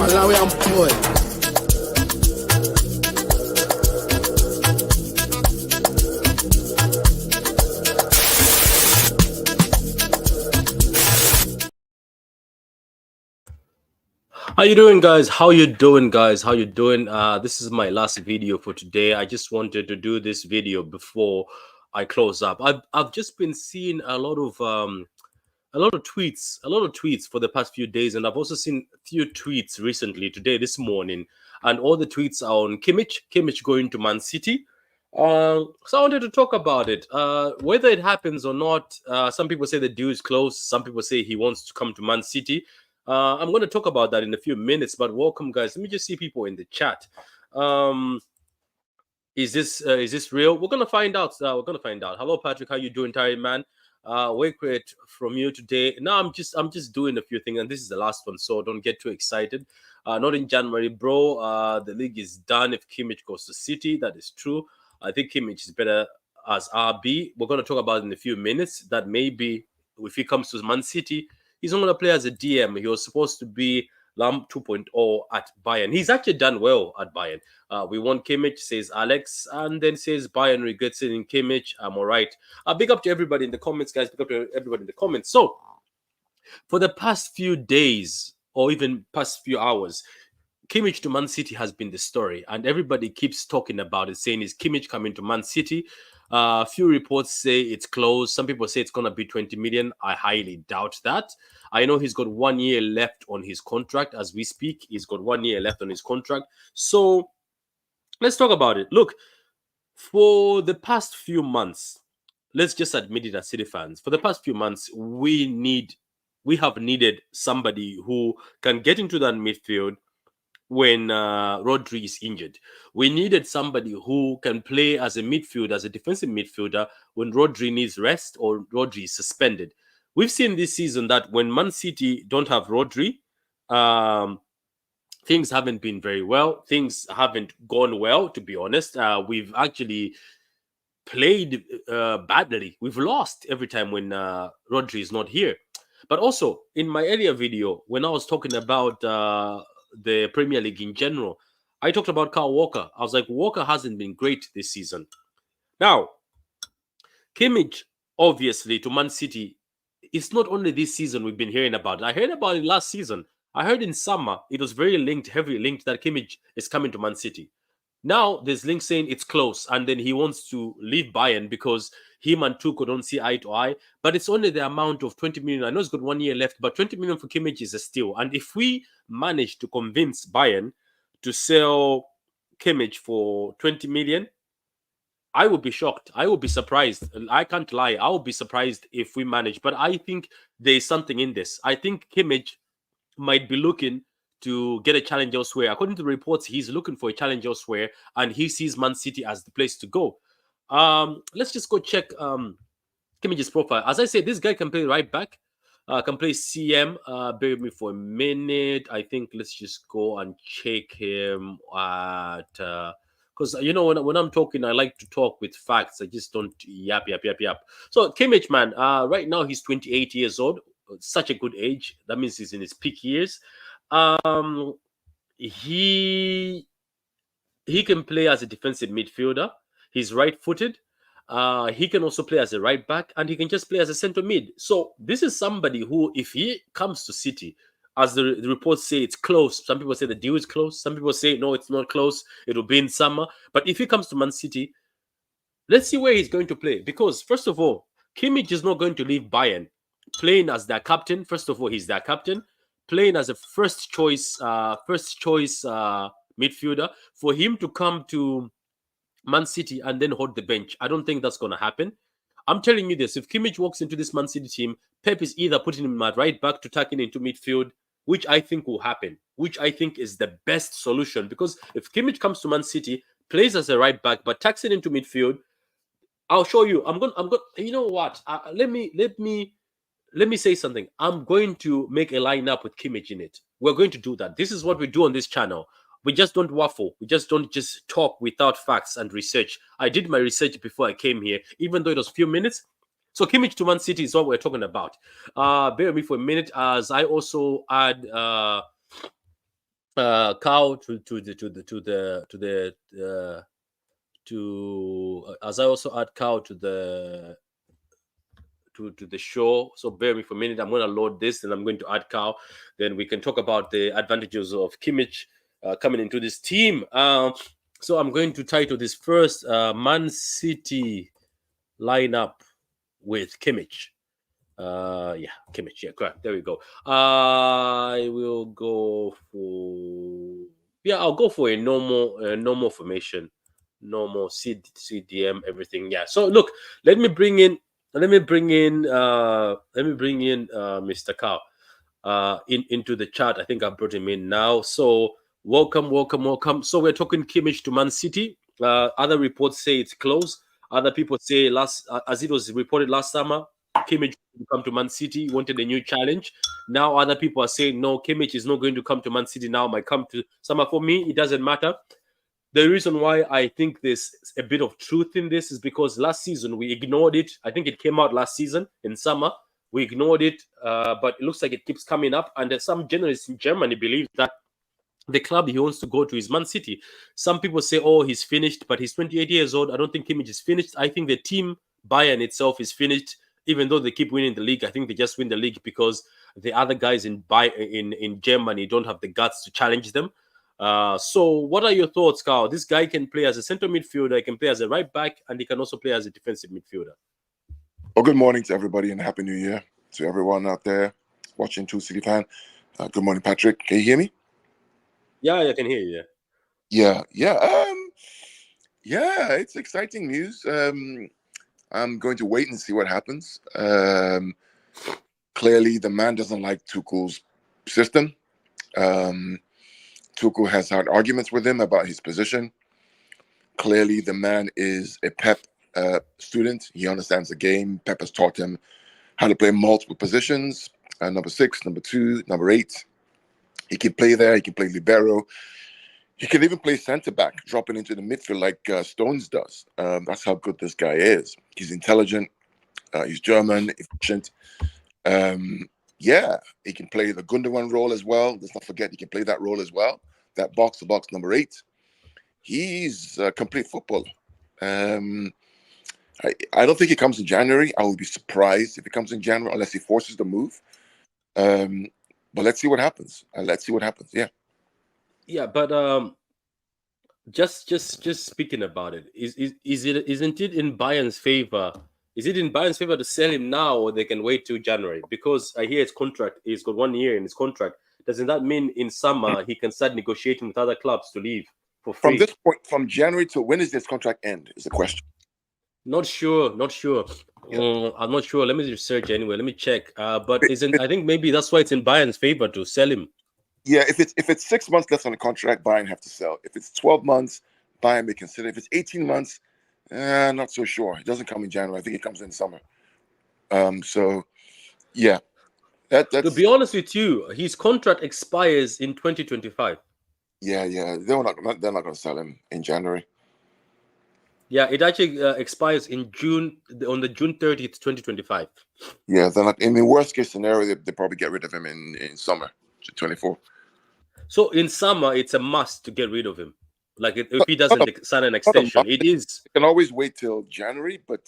Malawian boy. How you doing, guys? How you doing, guys? How you doing? This is my last video for today. I just wanted to do this video before I close up. I've just been seeing a lot of tweets for the past few days, and I've also seen a few tweets recently, this morning, and all the tweets are on Kimmich going to Man City. So I wanted to talk about it. Whether it happens or not, some people say the deal is close. Some people say he wants to come to Man City. I'm going to talk about that in a few minutes, but welcome, guys. Let me just see people in the chat. Is this real? We're gonna find out. Hello, Patrick. How you doing, Terry, man? Wait great from you today. No, I'm just doing a few things, and this is the last one, so don't get too excited. Not in January, bro. The league is done if Kimmich goes to City. That is true. I think Kimmich is better as RB. We're gonna talk about it in a few minutes. That maybe if he comes to Man City, he's not gonna play as a DM. He was supposed to be Lamb 2.0 at Bayern. He's actually done well at Bayern. We want Kimmich, says Alex, and then says Bayern regrets it in Kimmich. I'm all right. Big up to everybody in the comments, guys. Big up to everybody in the comments. So, for the past few days, or even past few hours, Kimmich to Man City has been the story, and everybody keeps talking about it, saying, is Kimmich coming to Man City? A few reports say it's close. Some people say it's going to be 20 million. I highly doubt that. I know he's got 1 year left on his contract as we speak. He's got 1 year left on his contract. So let's talk about it. Look, for the past few months, let's just admit it as City fans. For the past few months, we have needed somebody who can get into that midfield when Rodri is injured. We needed somebody who can play as a midfielder, as a defensive midfielder, when Rodri needs rest or Rodri is suspended. We've seen this season that when Man City don't have Rodri, things haven't been very well. Things haven't gone well, to be honest. We've actually played badly. We've lost every time when Rodri is not here. But also, in my earlier video, when I was talking about the Premier League in general, I talked about Kyle Walker. I was like, Walker hasn't been great this season. Now, Kimmich, obviously, to Man City, it's not only this season we've been hearing about it. I heard about it last season. I heard in summer it was very linked, heavily linked that Kimmich is coming to Man City. Now there's links saying it's close, and then he wants to leave Bayern because him and Tuchel don't see eye to eye. But it's only the amount of 20 million. I know it's got 1 year left, but 20 million for Kimmich is a steal. And if we manage to convince Bayern to sell Kimmich for 20 million, I would be shocked. I would be surprised. I can't lie. I would be surprised if we manage. But I think there's something in this. I think Kimmich might be looking to get a challenge elsewhere. According to the reports, he's looking for a challenge elsewhere, and he sees Man City as the place to go. Let's just go check Kimmich's profile. As I said, this guy can play right back, can play CM. Bear with me for a minute. I think let's just go and check him at because you know when I'm talking, I like to talk with facts. I just don't yap. So Kimmich, man, right now he's 28 years old. Such a good age. That means he's in his peak years. Um, he can play as a defensive midfielder. He's right-footed. He can also play as a right back, and he can just play as a centre mid. So this is somebody who, if he comes to City, as the reports say, it's close. Some people say the deal is close. Some people say no, it's not close. It'll be in summer. But if he comes to Man City, let's see where he's going to play. Because first of all, Kimmich is not going to leave Bayern playing as their captain. First of all, he's their captain, playing as a first choice midfielder. For him to come to Man City and then hold the bench, I don't think that's going to happen. I'm telling you this: if Kimmich walks into this Man City team, Pep is either putting him at right back to tuck in into midfield, which I think will happen, which I think is the best solution. Because if Kimmich comes to Man City, plays as a right back, but tucks it into midfield, I'll show you. I'm going. You know what? Let me say something. I'm going to make a lineup with Kimmich in it. We're going to do that. This is what we do on this channel. We just don't waffle. We just don't just talk without facts and research. I did my research before I came here, even though it was a few minutes. So Kimmich to Man City is what we're talking about. Bear with me for a minute as I also add Cow as I also add Cow to the show. So bear with me for a minute. I'm going to load this and I'm going to add Cow. Then we can talk about the advantages of Kimmich coming into this team. So I'm going to title this first Man City lineup with Kimmich. Kimmich. Yeah, correct. There we go. I will go for I'll go for a normal formation, normal CDM, everything. Yeah. So look, let me bring in Mr. Cow into the chat. I think I brought him in now. So welcome. So we're talking Kimmich to Man City. Other reports say it's close. Other people say as it was reported last summer, Kimmich will come to Man City, wanted a new challenge. Now other people are saying no, Kimmich is not going to come to Man City now, might come to summer. For me, it doesn't matter. The reason why I think there's a bit of truth in this is because last season we ignored it. I think it came out last season in summer. We ignored it, but it looks like it keeps coming up. And some journalists in Germany believe that the club he wants to go to is Man City. Some people say, oh, he's finished, but he's 28 years old. I don't think Kimmich is finished. I think the team, Bayern itself, is finished. Even though they keep winning the league, I think they just win the league because the other guys in Germany don't have the guts to challenge them. So what are your thoughts, Carl? This guy can play as a center midfielder, he can play as a right back, and he can also play as a defensive midfielder. Well, good morning to everybody and Happy New Year to everyone out there watching True City Fan. Good morning, Patrick. Can you hear me? Yeah, I can hear you. Yeah. It's exciting news. I'm going to wait and see what happens. Clearly, the man doesn't like Tuchel's system. Tuchel has had arguments with him about his position. Clearly, the man is a Pep student. He understands the game. Pep has taught him how to play multiple positions. Number 6, number 2, number 8. He can play there. He can play libero. He can even play centre-back, dropping into the midfield like Stones does. That's how good this guy is. He's intelligent. He's German, efficient. He can play the Gundogan role as well. Let's not forget he can play that role as well. That box-to-box number 8. He's a complete footballer. I don't think he comes in January. I would be surprised if he comes in January unless he forces the move. But let's see what happens. Let's see what happens. Yeah. Yeah, but just speaking about it, isn't it in Bayern's favor? Is it in Bayern's favor to sell him now, or they can wait till January? Because I hear his contract, he's got 1 year in his contract. Doesn't that mean in summer he can start negotiating with other clubs to leave for From free? this point, from January to when does this contract end? Is the question. Not sure, not sure. Yeah. I'm not sure. Let me research anyway. Let me check. But If- isn't if- I think maybe that's why it's in Bayern's favor to sell him. yeah. If it's 6 months left on the contract, Bayern have to sell. If it's 12 months, Bayern may consider. If it's 18 months, not so sure. It doesn't come in January. I think it comes in summer. So yeah, To that's be honest with you, his contract expires in 2025. yeah. They're not going to sell him in January. Yeah, it actually expires in June, on the June 30th, 2025. Yeah, they're not. In the worst case scenario, they probably get rid of him in summer to 24. So in summer, it's a must to get rid of him. Like if he Not a, doesn't sign an not a extension, must. it is. You can always wait till January, but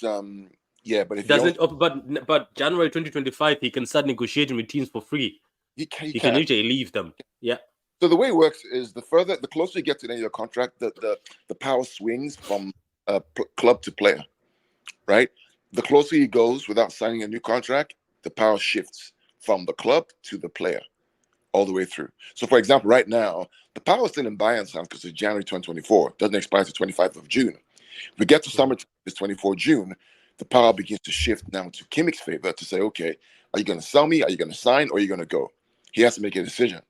yeah. But if he Doesn't. But January 2025, he can start negotiating with teams for free. he He can can. usually leave them. Yeah. So the way it works is the closer you get to the end of your contract, the power swings from club to player, right? The closer he goes without signing a new contract, the power shifts from the club to the player all the way through. So, for example, right now, the power is still in Bayern's hands because it's January 2024. Doesn't expire to 25th of June. If we get to summer, it's 24 June, the power begins to shift now to Kimmich's favor to say, okay, are you going to sell me? Are you going to sign? Or are you going to go? He has to make a decision.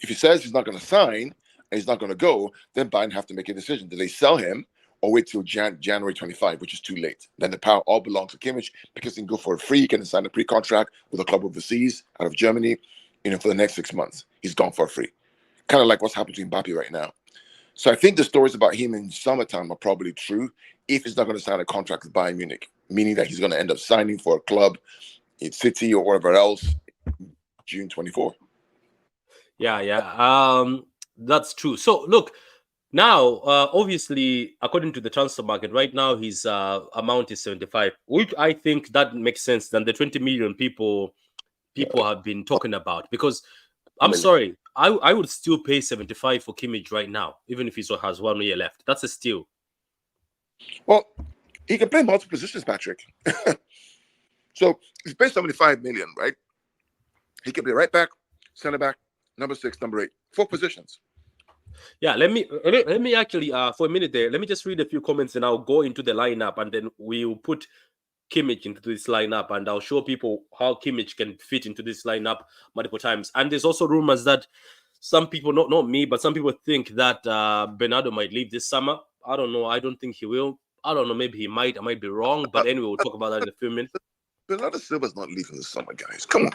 If he says he's not going to sign and he's not going to go, then Bayern have to make a decision. Do they sell him or wait till January 25, which is too late? Then the power all belongs to Kimmich because he can go for a free. He can sign a pre-contract with a club overseas out of Germany, for the next 6 months. He's gone for free. Kind of like what's happening to Mbappe right now. So I think the stories about him in summertime are probably true if he's not going to sign a contract with Bayern Munich, meaning that he's going to end up signing for a club in City or wherever else June 24. Yeah. That's true. So look, now obviously, according to the transfer market, right now his amount is 75, which I think that makes sense than the 20 million people have been talking about. Because I'm sorry, I would still pay 75 for Kimmich right now, even if he has 1 year left. That's a steal. Well, he can play multiple positions, Patrick. So he's paid 75 million, right? He can play right back, center back, number 6, number 8, 4 positions. Yeah, let me actually for a minute there, let me just read a few comments and I'll go into the lineup, and then we'll put Kimmich into this lineup, and I'll show people how Kimmich can fit into this lineup multiple times. And there's also rumors that some people, not me, but some people think that Bernardo might leave this summer. I don't know. I don't think he will. I don't know. Maybe he might. I might be wrong. But anyway, we'll talk about that in a few minutes. Bernardo Silva's not leaving this summer, guys. Come on.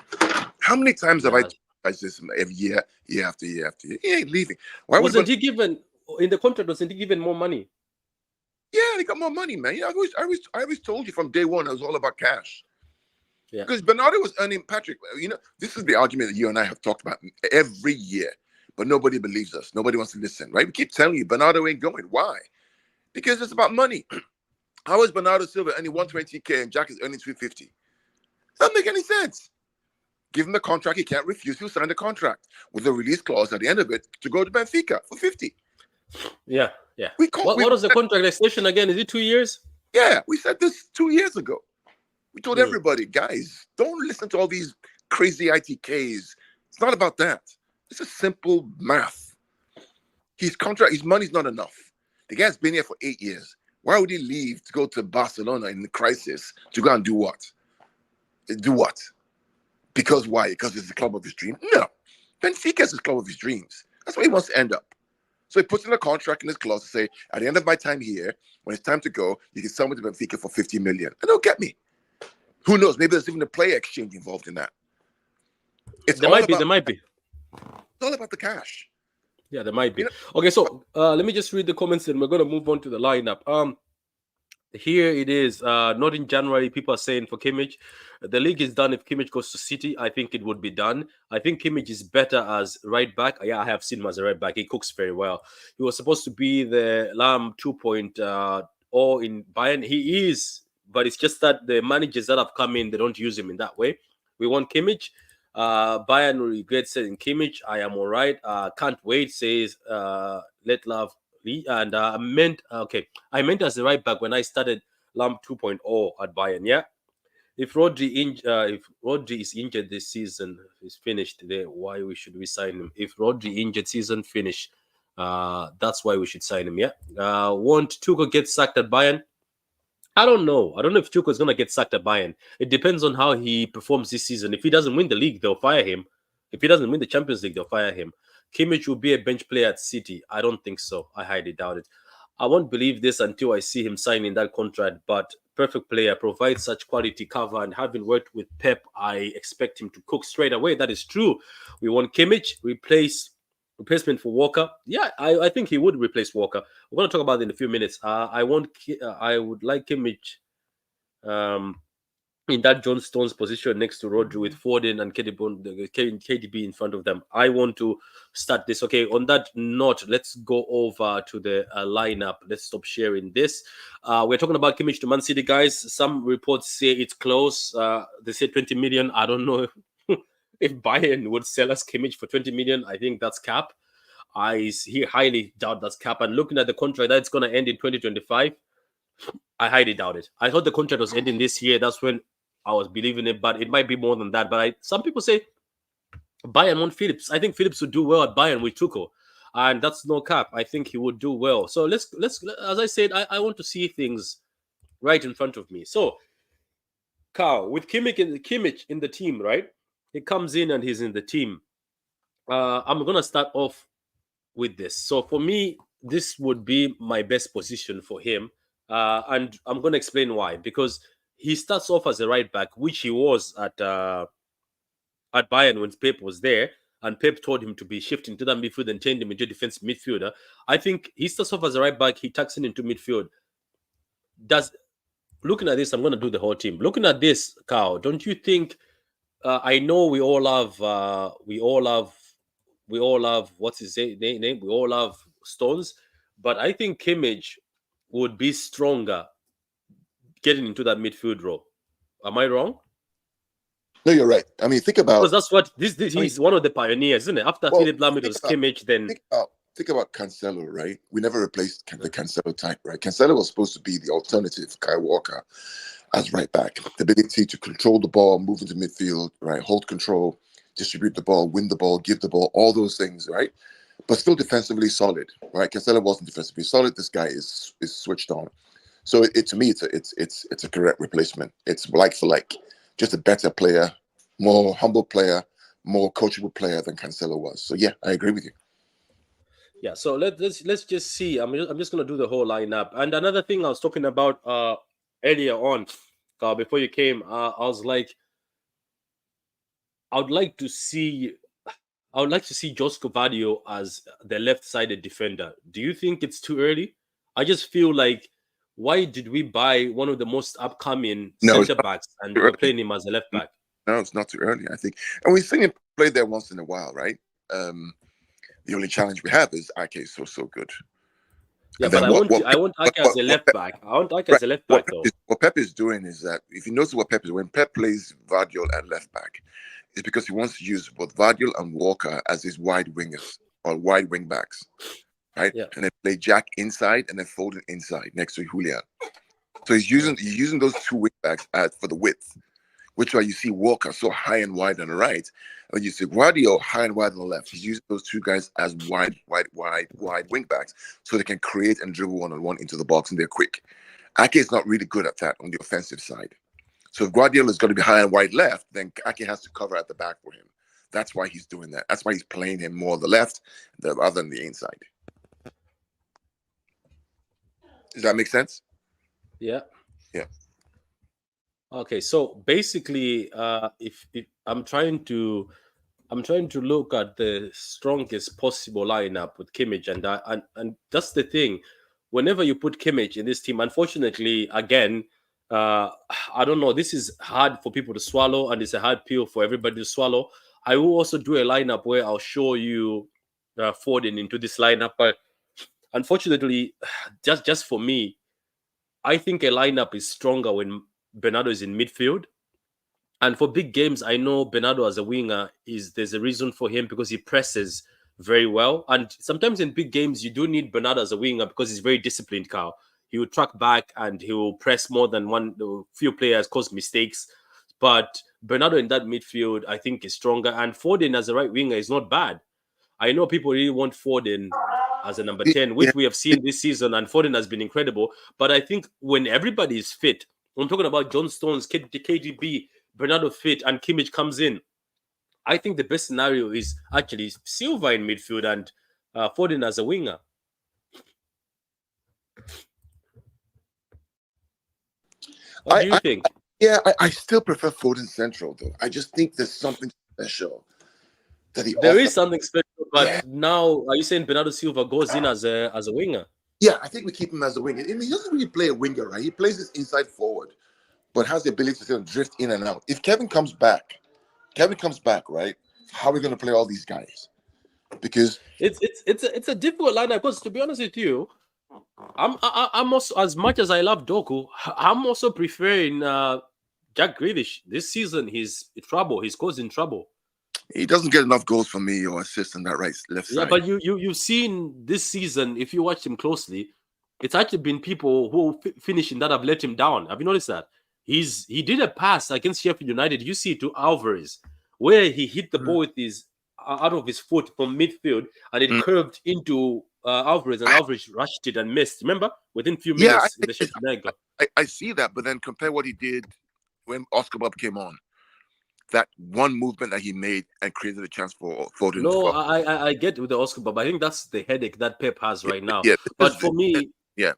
How many times have I told you guys this every year after year after year? He ain't leaving. Why wasn't he given in the contract? Wasn't he given more money? Yeah, they got more money, man. I always told you from day one it was all about cash. Yeah. Because Bernardo was earning, Patrick, this is the argument that you and I have talked about every year, but nobody believes us. Nobody wants to listen, right? We keep telling you Bernardo ain't going. Why? Because it's about money. How is Bernardo Silva earning 120K and Jack is earning 250? Doesn't make any sense. Give him the contract, he can't refuse. He'll sign the contract with a release clause at the end of it to go to Benfica for 50. Yeah. What was the contract extension again? Is it 2 years? Yeah, we said this 2 years ago. We told everybody, guys, don't listen to all these crazy ITKs. It's not about that. It's a simple math. His money's not enough. The guy's been here for 8 years. Why would he leave to go to Barcelona in the crisis to go and do what? Do what? Because why? Because it's the club of his dream? No. Benfica is the club of his dreams. That's where he wants to end up. So he puts in a contract in his clause to say, at the end of my time here, when it's time to go, you can sell me to Benfica for 50 million. And they'll get me. Who knows? Maybe there's even a player exchange involved in that. There might be. It's all about the cash. Yeah, there might be. Okay, so let me just read the comments and we're going to move on to the lineup. Here it is. Not in January. People are saying for Kimmich, the league is done if Kimmich goes to City. I think it would be done. I think Kimmich is better as right back. Yeah, I have seen him as a right back. He cooks very well. He was supposed to be the Lamb 2.0 in Bayern. He is, but it's just that the managers that have come in, they don't use him in that way. We want Kimmich. Bayern will regret selling Kimmich. I am all right. Can't wait, says Let Love Lee. And I meant as the right back when I started Lamp 2.0 at Bayern. Yeah. If Rodri is injured this season, is finished there. Why should we sign him? If Rodri injured season finish, that's why we should sign him. Yeah. Won't Tuchel get sacked at Bayern? I don't know. I don't know if Tuchel is going to get sacked at Bayern. It depends on how he performs this season. If he doesn't win the league, they'll fire him. If he doesn't win the Champions League, they'll fire him. Kimmich will be a bench player at City. I don't think so. I highly doubt it. I won't believe this until I see him signing that contract. But perfect player, provides such quality cover, and having worked with Pep, I expect him to cook straight away. That is true. We want Kimmich replacement for Walker. Yeah, I think he would replace Walker. We're going to talk about it in a few minutes. I would like Kimmich in that John Stones position next to Rodri with Foden and KDB in front of them. I want to start this. Okay, on that note, let's go over to the lineup. Let's stop sharing this. We're talking about Kimmich to Man City, guys. Some reports say it's close. They say 20 million. I don't know if Bayern would sell us Kimmich for 20 million. I think that's cap. I highly doubt that's cap. And looking at the contract, that's going to end in 2025. I highly doubt it. I thought the contract was ending this year. That's when I was believing it, but it might be more than that. But some people say Bayern want Phillips. I think Phillips would do well at Bayern with Tuchel, and that's no cap. I think he would do well. So let's as I said, I want to see things right in front of me. So, Carl, with Kimmich in the team, right? He comes in and he's in the team. I'm gonna start off with this. So for me, this would be my best position for him, and I'm gonna explain why. Because he starts off as a right back, which he was at Bayern when Pep was there, and Pep told him to be shifting to that midfield and turned him into a defensive midfielder. I think he starts off as a right back, he tucks in into midfield. Looking at this, I'm going to do the whole team. Looking at this, Carl, don't you think? I know we all have what's his name? We all have Stones, but I think Kimmich would be stronger getting into that midfield role. Am I wrong? No, you're right. I mean, think about, because that's what he's one of the pioneers, isn't it? After Philip Lahm, it was Kimmich. Then think about Cancelo, right? We never replaced the Cancelo type, right? Cancelo was supposed to be the alternative for Kyle Walker as right back. The ability to control the ball, move into midfield, right? Hold control, distribute the ball, win the ball, give the ball, all those things, right? But still defensively solid, right? Cancelo wasn't defensively solid. This guy is switched on. So to me, it's a correct replacement. It's like for like, just a better player, more humble player, more coachable player than Cancelo was. So yeah, I agree with you. Yeah, so let's just see. I'm just gonna do the whole lineup. And another thing I was talking about earlier on, before you came, I was like, I would like to see Josko Vadio as the left-sided defender. Do you think it's too early? I just feel like, why did we buy one of the most upcoming centre backs and we're playing him as a left back? No, it's not too early, I think. And we've seen him play there once in a while, right? The only challenge we have is Ake is so good. Yeah, but I want Ake as a left back. I want Ake as a left back, though. What Pep is doing is that, if you notice what Pep is, when Pep plays Vardiol at left back, it's because he wants to use both Vardiol and Walker as his wide wingers or wide wing backs, right? Yeah. And then play Jack inside and then Foden inside next to Julian. So he's using those two wing backs for the width, which is why you see Walker so high and wide on the right, and you see Guardiola high and wide on the left. He's using those two guys as wide wing backs, so they can create and dribble one-on-one into the box, and they're quick. Ake is not really good at that on the offensive side. So if Guardiola is going to be high and wide left, then Ake has to cover at the back for him. That's why he's doing that. That's why he's playing him more on the left rather than the inside. Does that make sense? Yeah. Yeah. Okay, so basically, if I'm trying to look at the strongest possible lineup with Kimmich, and that's the thing. Whenever you put Kimmich in this team, unfortunately, again, I don't know. This is hard for people to swallow, and it's a hard pill for everybody to swallow. I will also do a lineup where I'll show you Foden into this lineup, but unfortunately, just for me, I think a lineup is stronger when Bernardo is in midfield. And for big games, I know Bernardo as a winger there's a reason for him because he presses very well. And sometimes in big games, you do need Bernardo as a winger because he's very disciplined, Carl. He will track back and he will press more than one few players, cause mistakes. But Bernardo in that midfield, I think, is stronger. And Foden as a right winger is not bad. I know people really want Foden as a number 10, Yeah, which we have seen this season, and Foden has been incredible. But I think when everybody is fit, I'm talking about John Stones, KDB, Bernardo fit, and Kimmich comes in, I think the best scenario is actually Silva in midfield and Foden as a winger. What do you think? I still prefer Foden central though. I just think there's something special that he There offers. is something special, Yeah, but now are you saying Bernardo Silva goes in as a winger? yeah. I think we keep him as a winger. I mean, he doesn't really play a winger, right? He plays this inside forward, but has the ability to sort of drift in and out. If Kevin comes back, right? How are we going to play all these guys? Because It's a difficult lineup because to be honest with you, I'm also, as much as I love Doku, I'm also preferring Jack Grealish. This season he's in trouble. He's causing trouble. he doesn't get enough goals from me or assists on that left Yeah, side. but you've seen this season, if you watch him closely, it's actually been people who finishing that have let him down. Have you noticed that? He did a pass against Sheffield United. You see it to Alvarez, where he hit the ball with his out of his foot from midfield, and it Mm. curved into Alvarez, and Alvarez rushed it and missed. Remember, within few Yeah, minutes in the Sheffield United goal. I see that, but then compare what he did when Oscar Bob came on. That one movement that he made and created a chance for Foden to No, score. I get with the Oscar, but I think that's the headache that Pep has right now. Yeah, But for me, yeah,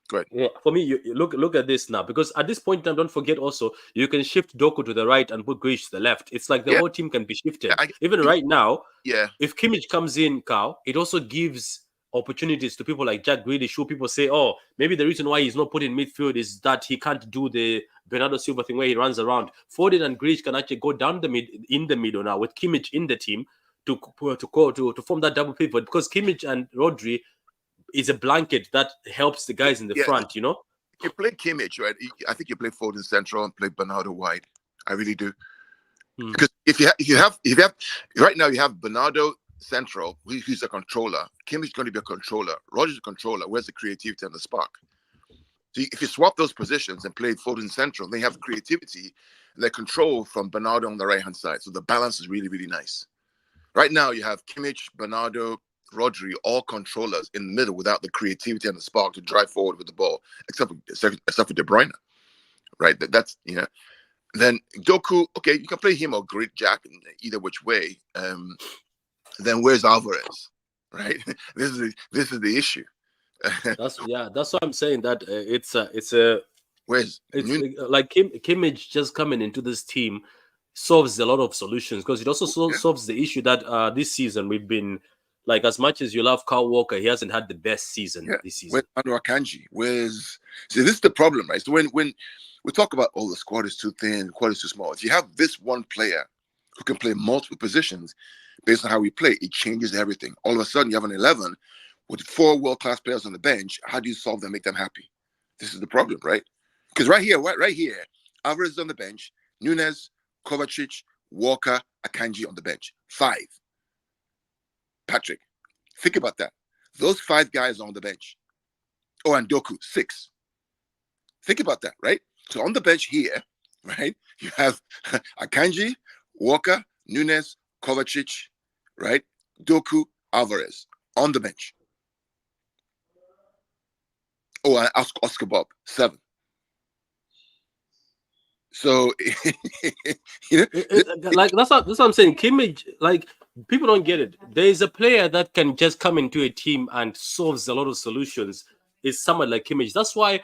go ahead. yeah, for me, you look at this now because at this point in time, don't forget also you can shift Doku to the right and put Grealish to the left. It's like the Yeah, whole team can be shifted. I, Even right now, yeah, if Kimmich comes in, Carl, it also gives opportunities to people like Jack Grealish, who people say, oh, maybe the reason why he's not put in midfield is that he can't do the Bernardo Silva thing where he runs around. Foden and Grealish can actually go down in the middle now with Kimmich in the team to form that double pivot because Kimmich and Rodri is a blanket that helps the guys in the yeah. front, you know. You play Kimmich, right? I think you play Foden central and play Bernardo wide. I really do. Because if you have right now you have Bernardo central, who's a controller. Kimmich is going to be a controller. Roger's a controller. Where's the creativity and the spark? So if you swap those positions and play Foden central, they have creativity and the control from Bernardo on the right hand side. So the balance is really, really nice. Right now you have Kimmich, Bernardo, Rodri, all controllers in the middle without the creativity and the spark to drive forward with the ball, except for De Bruyne, right? That's Then Doku, okay, you can play him or Grid Jack either which way. Then where's Alvarez, right? This is the issue. That's what I'm saying. That Where's like Kimmich just coming into this team solves a lot of solutions because it also solves the issue that this season we've been like, as much as you love Kyle Walker, he hasn't had the best season this season. Where's Akanji? See, this is the problem, right? So when we talk about the squad is too thin, squad is too small. If you have this one player who can play multiple positions based on how we play, it changes everything. All of a sudden, you have an 11 with 4 world-class players on the bench. How do you solve them, make them happy? This is the problem, right? Because right here, Alvarez is on the bench, Nunes, Kovacic, Walker, Akanji on the bench. 5. Patrick, think about that. Those 5 guys are on the bench. Oh, and Doku, 6. Think about that, right? So on the bench here, right, you have Akanji, Walker, Nunes, Kovacic, right, Doku, Alvarez on the bench. Oh, and Oscar Bob, 7. So, like that's what I'm saying. Kimmich, like, people don't get it. There is a player that can just come into a team and solves a lot of solutions. It's someone like Kimmich. That's why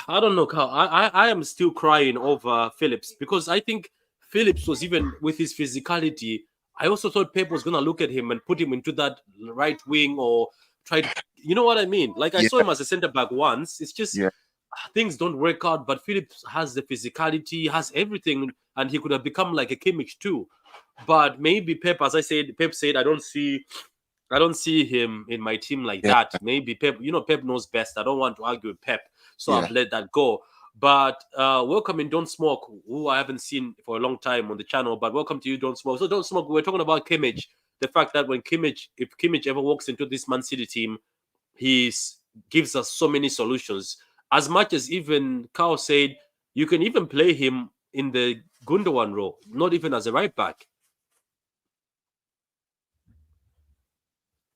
I don't know, Carl. I am still crying over Phillips because I think Phillips was, even with his physicality, I also thought Pep was gonna look at him and put him into that right wing or try to, you know what I mean? Like, I saw him as a centre back once. It's just things don't work out, but Phillips has the physicality, has everything, and he could have become like a Kimmich too. But maybe Pep, as I said, Pep said, I don't see him in my team like that. Maybe Pep, Pep knows best. I don't want to argue with Pep, so I've let that go. But welcoming Don't Smoke, who I haven't seen for a long time on the channel, but welcome to you, Don't Smoke. So Don't Smoke, we're talking about Kimmich. The fact that if Kimmich ever walks into this Man City team, he gives us so many solutions. As much as even Carl said, you can even play him in the Gundogan role, not even as a right back.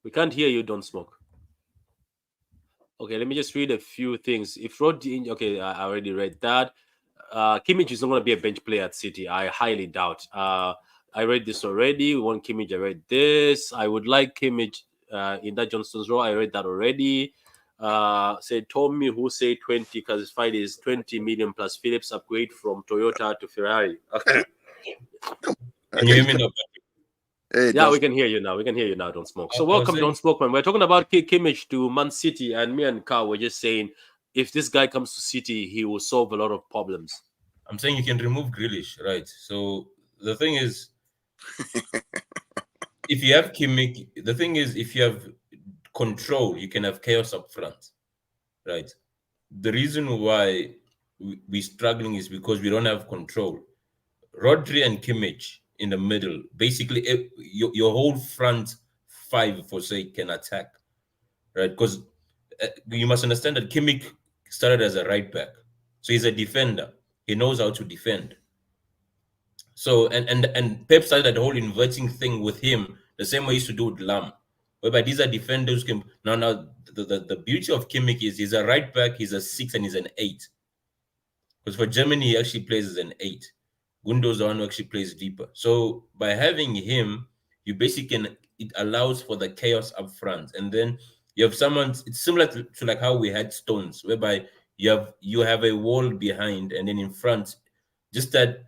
We can't hear you, Don't Smoke. Okay, let me just read a few things. If Rodri, okay, I already read that. Kimmich is not going to be a bench player at City. I highly doubt. I read this already. We want Kimmich. I read this. I would like Kimmich in that Johnston's role. I read that already. Said Tommy, who said 20 because fight is 20 million plus Phillips upgrade from Toyota to Ferrari. Okay. Can you hear me now? Hey, Yeah, we can hear you now. We can hear you now, Don't Smoke. So welcome, Don't Smoke, man. We're talking about Kimmich to Man City, and me and Carl were just saying, if this guy comes to City, he will solve a lot of problems. I'm saying you can remove Grealish, right? So the thing is, if you have Kimmich, the thing is, if you have control, you can have chaos up front, right? The reason why we're struggling is because we don't have control. Rodri and Kimmich in the middle, basically, your whole front five, for say, can attack, right? Because you must understand that Kimmich started as a right back, so he's a defender. He knows how to defend. So and Pep started that whole inverting thing with him, the same way he used to do with Lam, whereby these are defenders who can now the beauty of Kimmich is he's a right back, he's a 6 and he's an 8. Because for Germany he actually plays as an 8. Gundo's the one who actually plays deeper. So by having him, you basically it allows for the chaos up front, and then you have someone. It's similar to like how we had Stones, whereby you have a wall behind, and then in front, just that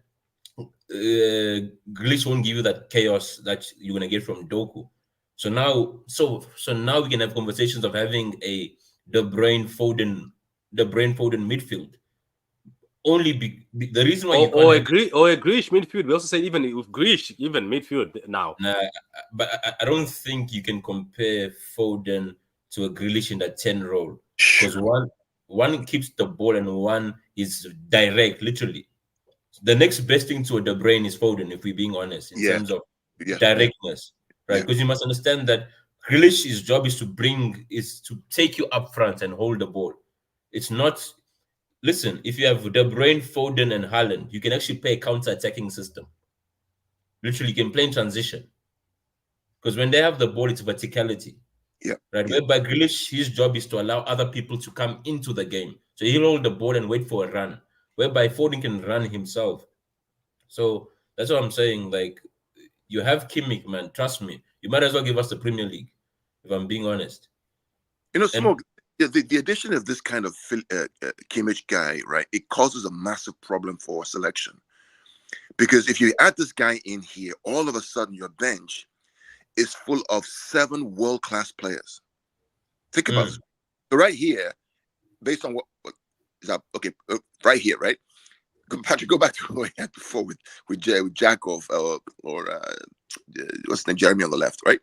Grealish won't give you that chaos that you're gonna get from Doku. So now we can have conversations of having a the brain Foden midfield. Only the reason why you can't a Grealish midfield. We also say even with Grealish, even midfield now. Nah, but I don't think you can compare Foden to a Grealish in that 10 role, because one keeps the ball and one is direct, literally. The next best thing to a De Bruyne is Foden, if we're being honest, in terms of directness, right? Because you must understand that Grealish's job is to take you up front and hold the ball. It's not. Listen, if you have De Bruyne, Foden, and Haaland, you can actually play a counter-attacking system. Literally, you can play in transition. Because when they have the ball, it's verticality. Yeah. Right. Yeah. Whereby Grealish, his job is to allow other people to come into the game. So he'll hold the ball and wait for a run. Whereby Foden can run himself. So that's what I'm saying. Like, you have Kimmich, man. Trust me. You might as well give us the Premier League, if I'm being honest. You know, Smoke, the addition of this kind of Kimmich guy, right, it causes a massive problem for selection. Because if you add this guy in here, all of a sudden your bench is full of 7 world-class players. Think about it. So right here, based on what is that? Okay, right here, right? Patrick, go back to what we had before with Jakov or what's the name, Jeremy on the left, right?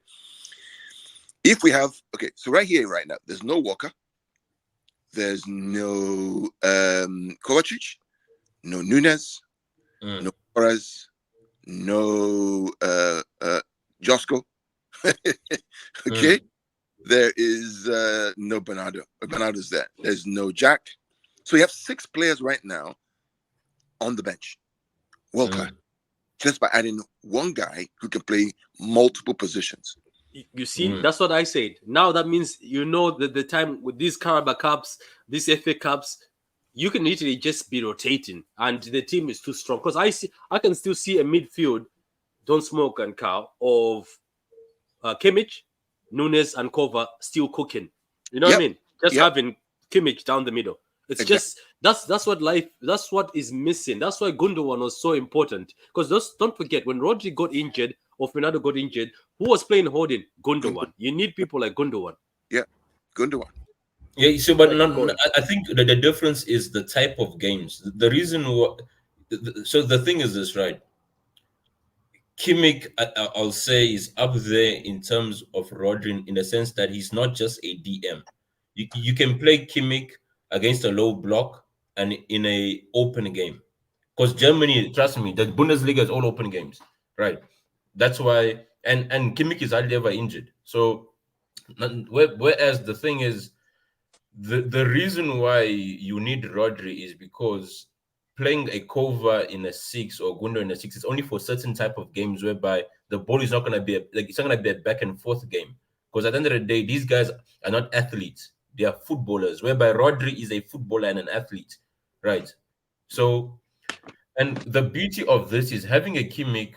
If we have, okay, so right here, right now, there's no Walker, there's no Kovacic, no Nunes, no Torres, no Josko. Okay, there is no Bernardo. Bernardo's there. There's no Jack. So you have 6 players right now on the bench, world class, just by adding one guy who can play multiple positions. You see, that's what I said. Now that means that the time with these Carabao Cups, these FA Cups, you can literally just be rotating, and the team is too strong. Because I can still see a midfield, Don't Smoke and Carl, of Kimmich, Nunes, and Kova still cooking. You know what I mean? Just having Kimmich down the middle. It's just that's what is missing. That's why Gundogan was so important. Because don't forget, when Rodri got injured or Fernando got injured, who was playing holding? Gundogan. You need people like Gundogan. Yeah, Gundogan. Yeah, so but I think the difference is the type of games. The reason so the thing is this, right? Kimmich, I'll say, is up there in terms of Rodri in the sense that he's not just a DM. You can play Kimmich against a low block, and in a open game. Because Germany, trust me, the Bundesliga is all open games, right? That's why, and Kimmich is hardly ever injured. So, whereas the thing is, the reason why you need Rodri is because playing a cover in a 6 or Gundo in a 6 is only for certain type of games whereby the ball is not going to be it's not going to be a back and forth game. Because at the end of the day, these guys are not athletes; they are footballers. Whereby Rodri is a footballer and an athlete, right? So, and the beauty of this is having a Kimmich.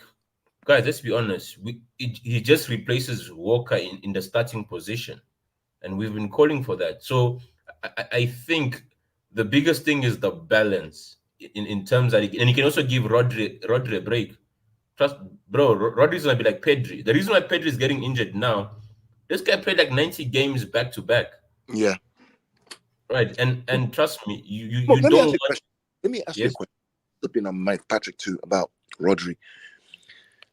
Guys, let's be honest. He just replaces Walker in the starting position, and we've been calling for that. So I think the biggest thing is the balance in terms that, and you can also give Rodri a break. Trust, bro, Rodri's gonna be like Pedri. The reason why Pedri is getting injured now, this guy played like 90 games back to back. Yeah. Right, and trust me, you Let me don't ask you a want. question. Let me ask you a Yes. question. Flipping on Mike Patrick too about Rodri.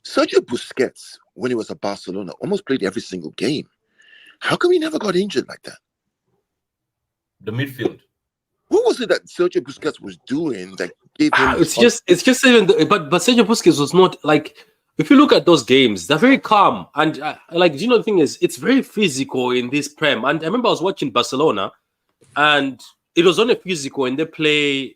Sergio Busquets, when he was at Barcelona, almost played every single game. How come he never got injured like that? The midfield. What was it that Sergio Busquets was doing that gave him? It's just even, but Sergio Busquets was not like. If you look at those games, they're very calm and like. Do you know the thing is, it's very physical in this Prem. And I remember I was watching Barcelona, and it was only physical, and they play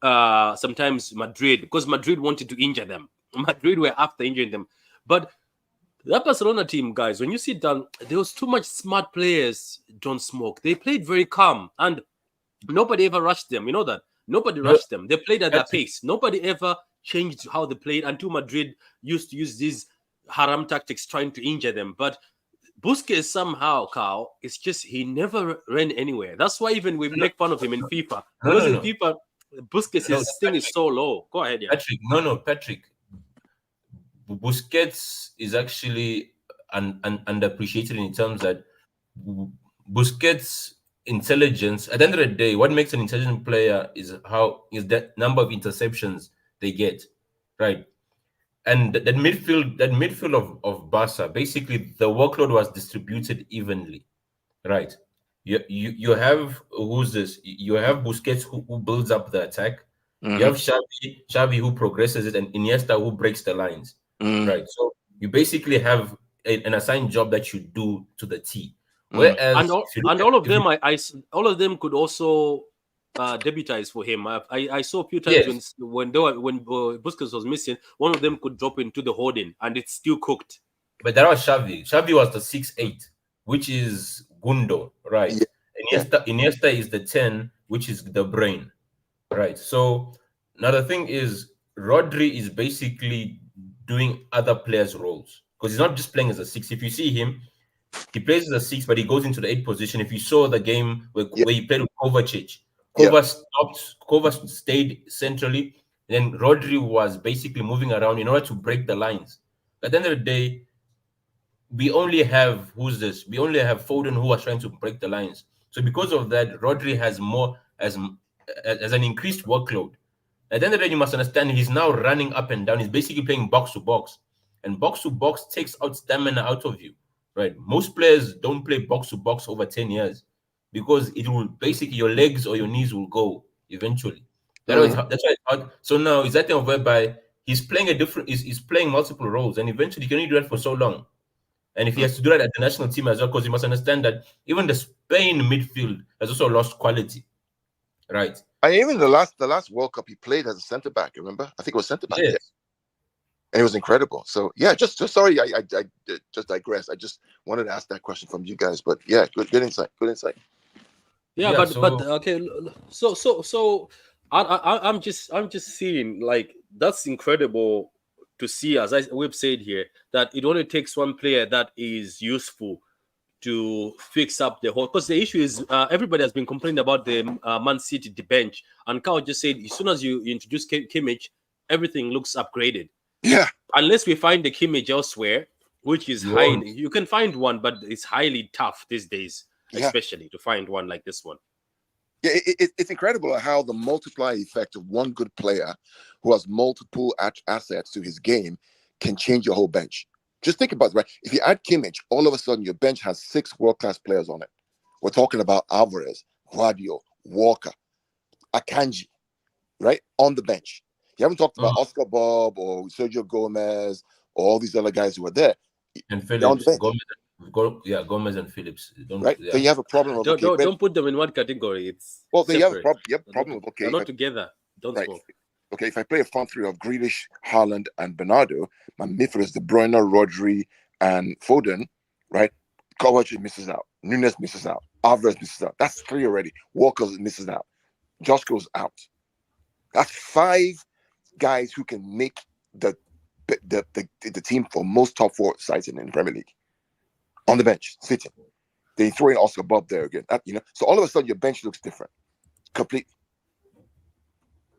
sometimes Madrid because Madrid wanted to injure them. Madrid were after injuring them, but that Barcelona team, guys, when you sit down, there was too much smart players. Don't smoke. They played very calm, and nobody ever rushed them. You know that nobody rushed them. They played at their pace. Nobody ever changed how they played until Madrid used to use these haram tactics trying to injure them. But Busquets somehow, Carl, it's just he never ran anywhere. That's why even we make fun of him in FIFA because in FIFA, Busquets' thing is so low. Go ahead, yeah. Patrick. Busquets is actually underappreciated in terms that Busquets' intelligence. At the end of the day, what makes an intelligent player is the number of interceptions they get, right? And that midfield of Barca, basically the workload was distributed evenly, right? You have who's this? You have Busquets who builds up the attack. You have Xavi who progresses it, and Iniesta who breaks the lines. Right. So you basically have an assigned job that you do to the T. Whereas all of them could also debutize for him. I saw a few times when Busquets was missing, one of them could drop into the holding and it's still cooked. But that was Xavi. Xavi was the 6'8", which is Gundo, right? Yeah. Iniesta is the 10, which is the brain, right? So now the thing is, Rodri is basically doing other players' roles because he's not just playing as a 6. If you see him, he plays as a 6, but he goes into the 8 position. If you saw the game where he played with Kovacic, Kovac stayed centrally, and then Rodri was basically moving around in order to break the lines. At the end of the day, we only have We only have Foden who was trying to break the lines. So because of that, Rodri has more as an increased workload. At the end of the day, you must understand he's now running up and down. He's basically playing box to box, and box to box takes out stamina out of you, right? Most players don't play box to box over 10 years because it will basically your legs or your knees will go eventually. That's why it's hard. So now is that thing whereby he's playing he's playing multiple roles, and eventually you can only do that for so long. And if he has to do that at the national team as well, because you must understand that even the Spain midfield has also lost quality, right? And even the last World Cup he played as a centre back. Remember, I think it was centre back. Yes. Yeah. And it was incredible. So yeah, just sorry, I just digress. I just wanted to ask that question from you guys, but yeah, good insight. Good insight. Yeah, but okay. So I'm just seeing like that's incredible to see, as we've said here, that it only takes one player that is useful to fix up the whole. Because the issue is everybody has been complaining about the Man City the bench, and Carl just said as soon as you introduce Kimmich, everything looks upgraded. Yeah. Unless we find the Kimmich elsewhere, which is highly, you can find one, but it's highly tough these days, especially to find one like this one. Yeah, it's incredible how the multiplier effect of one good player who has multiple assets to his game can change your whole bench. Just think about it, right? If you add Kimmich, all of a sudden your bench has 6 world-class players on it. We're talking about Alvarez, Guardiola, Walker. Akanji, right, on the bench. You haven't talked about Oscar Bob or Sergio Gomez or all these other guys who were there. And They're on the Phillips, bench. Gomez and Phillips. Right? Then you have a problem of don't put them in one category. It's well, then separate. you have a problem of they're not together. Don't right. smoke. Okay, if I play a front three of Grealish, Haaland, and Bernardo, my midfield is De Bruyne, Rodri, and Foden, right? Kovacic misses out. Nunes misses out. Alvarez misses out. That's 3 already. Walker misses out. Josko's out. That's 5 guys who can make the team for most top 4 sides in the Premier League. On the bench, sitting. They throw in Oscar Bob there again. So all of a sudden your bench looks different. Completely.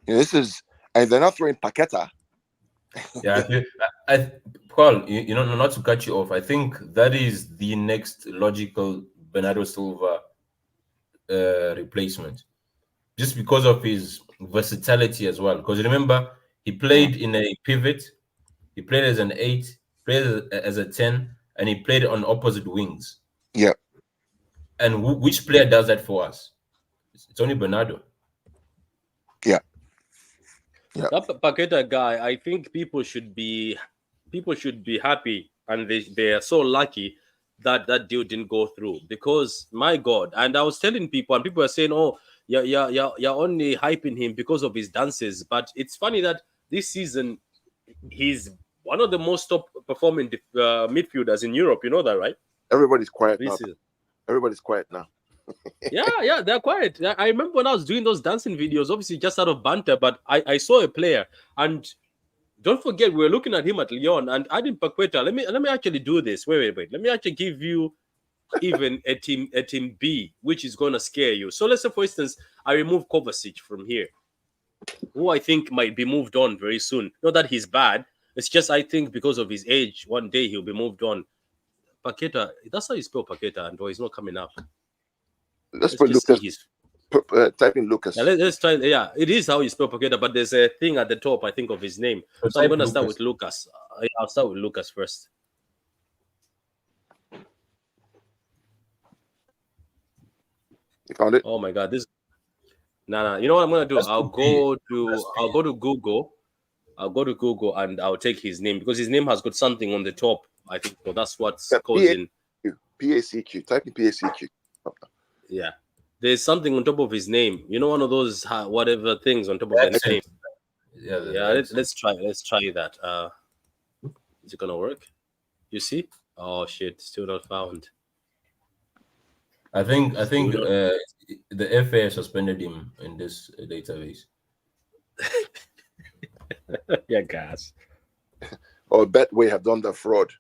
This is, and they're not throwing Paqueta. Yeah, Paul, not to cut you off, I think that is the next logical Bernardo Silva replacement, just because of his versatility as well. Because remember, he played in a pivot, he played as an 8, played as a 10, and he played on opposite wings. Yeah. And which player does that for us? It's only Bernardo. Yeah. That Paqueta guy, I think people should be happy, and they are so lucky that deal didn't go through, because my God. And I was telling people, and people are saying, "Oh, you're only hyping him because of his dances." But it's funny that this season he's one of the most top performing midfielders in Europe. You know that, right? Everybody's quiet now. Everybody's quiet now. yeah, they're quiet. I remember when I was doing those dancing videos, obviously just out of banter, but I saw a player, and don't forget, we were looking at him at Lyon, and Adim Paqueta. Let me actually do this. Wait. Let me actually give you even a team B, which is going to scare you. So let's say, for instance, I remove Kovacic from here, who I think might be moved on very soon. Not that he's bad. It's just I think because of his age, one day he'll be moved on. Paqueta, that's how you spell Paqueta, and he's not coming up. Let's put Lucas. Type in Lucas. Yeah, let's try. Yeah, it is how you spell Paqueta, but there's a thing at the top, I think, of his name. So I'm going to start with Lucas. I'll start with Lucas first. You found it? Oh my God, this. Nah. You know what I'm going to do? I'll go to Google. I'll go to Google and I'll take his name, because his name has got something on the top. I think so that's what's causing. PACQ. Type in PACQ. Yeah, there's something on top of his name. You know, one of those whatever things on top of the name. Yeah. Let's try that. Is it gonna work? You see? Oh shit! Still not found. I think the FA suspended him in this database. Yeah, guys. Or Betway have done the fraud.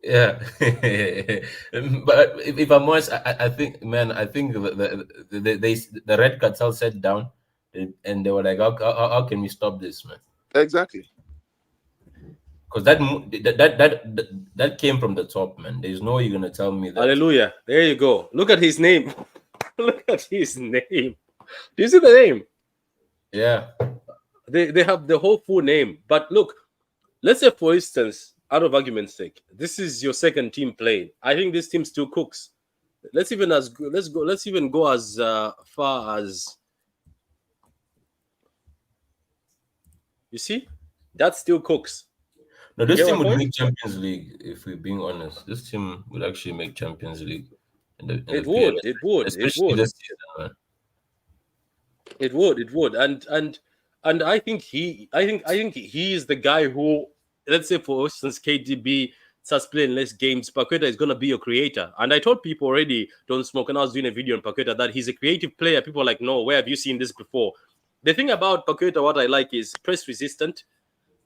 Yeah, but if I'm honest, I think the Red Cartel sat down and they were like, how can we stop this, man? Exactly. Because that came from the top, man. There's no way you're gonna tell me that. Hallelujah! There you go. Look at his name. Look at his name. Do you see the name? Yeah. They have the whole full name. But look, let's say, for instance, out of argument's sake, this is your second team playing. I think this team still cooks. Let's even go as far as, you see, that still cooks. No, this team would make Champions League, if we're being honest. This team would actually make Champions League. It would. Especially this season, man. It would. And I think he is the guy who, let's say, for instance, KDB starts playing less games, Paqueta is going to be your creator. And I told people already, don't smoke, and I was doing a video on Paqueta, that he's a creative player. People are like, no, where have you seen this before? The thing about Paqueta, what I like, is press resistant,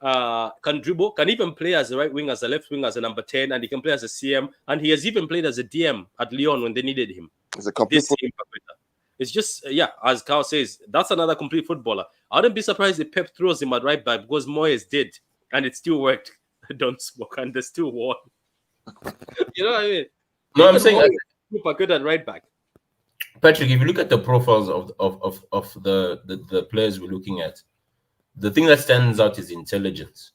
can dribble, can even play as a right wing, as a left wing, as a number 10, and he can play as a CM. And he has even played as a DM at Lyon when they needed him. It's a complete It's just, as Carl says, that's another complete footballer. I wouldn't be surprised if Pep throws him at right back, because Moyes did, and it still worked. Don't smoke, and they still won. You know what I mean? No, I'm saying Paqueta at right back. Patrick, if you look at the profiles of the players we're looking at, the thing that stands out is intelligence,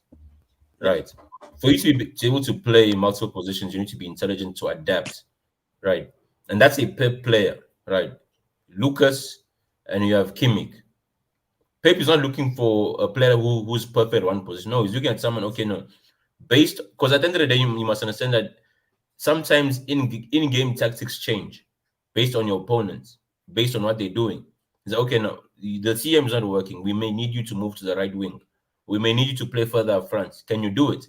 right? For you to be able to play multiple positions, you need to be intelligent to adapt, right? And that's a Pep player, right? Lucas, and you have Kimmich. Pep is not looking for a player who's perfect at one position. No, he's looking at someone. Okay, no, based because at the end of the day, you must understand that sometimes in-game tactics change based on your opponents, based on what they're doing. It's like, okay, no, the CM is not working. We may need you to move to the right wing. We may need you to play further up front. Can you do it?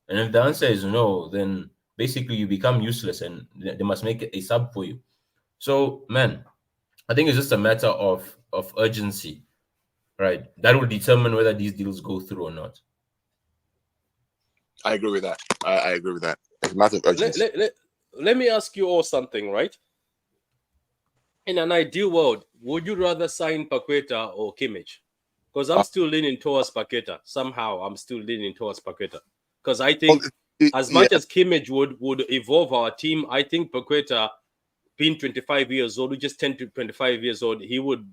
And if the answer is no, then basically you become useless and they must make a sub for you. So, man, I think it's just a matter of urgency, right? That will determine whether these deals go through or not. I agree with that. I agree with that. It's a matter of urgency. Let me ask you all something, right? In an ideal world, would you rather sign Paqueta or Kimmich? Because I'm still leaning towards Paqueta. Somehow, I'm still leaning towards Paqueta. Because I think, as much as Kimmich would evolve our team, I think Paqueta, being 25 years old, just 10 to 25 years old, he would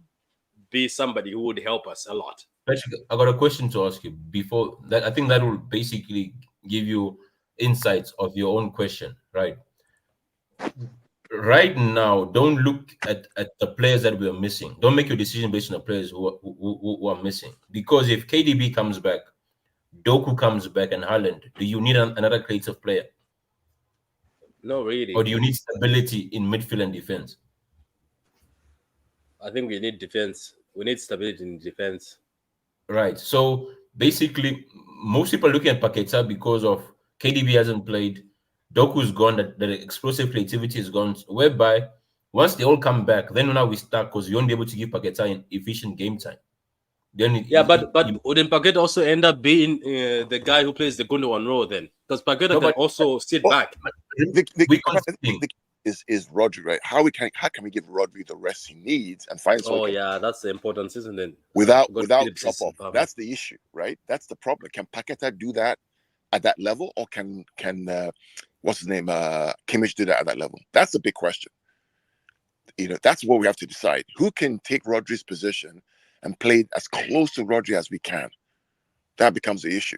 be somebody who would help us a lot. Patrick, I got a question to ask you before that. I think that will basically give you insights of your own question, right? Right now, don't look at the players that we are missing. Don't make your decision based on the players who are missing. Because if KDB comes back, Doku comes back, and Haaland, do you need another creative player? No, really. Or do you need stability in midfield and defense? I think we need defense. We need stability in defense. Right. So basically, most people are looking at Paqueta because of KDB hasn't played. Doku's gone, the explosive creativity is gone, whereby once they all come back, then now we start because you won't be able to give Paqueta an efficient game time. Then but wouldn't Paqueta also end up being the guy who plays the Gundogan role then? Because Paqueta can also sit back. The is Rodri, right? How can we give Rodri the rest he needs and find? That's the importance, isn't it? Without drop off, that's the issue, right? That's the problem. Can Paqueta do that at that level, or can what's his name, Kimmich do that at that level? That's the big question. That's what we have to decide. Who can take Rodri's position and play as close to Rodri as we can? That becomes the issue.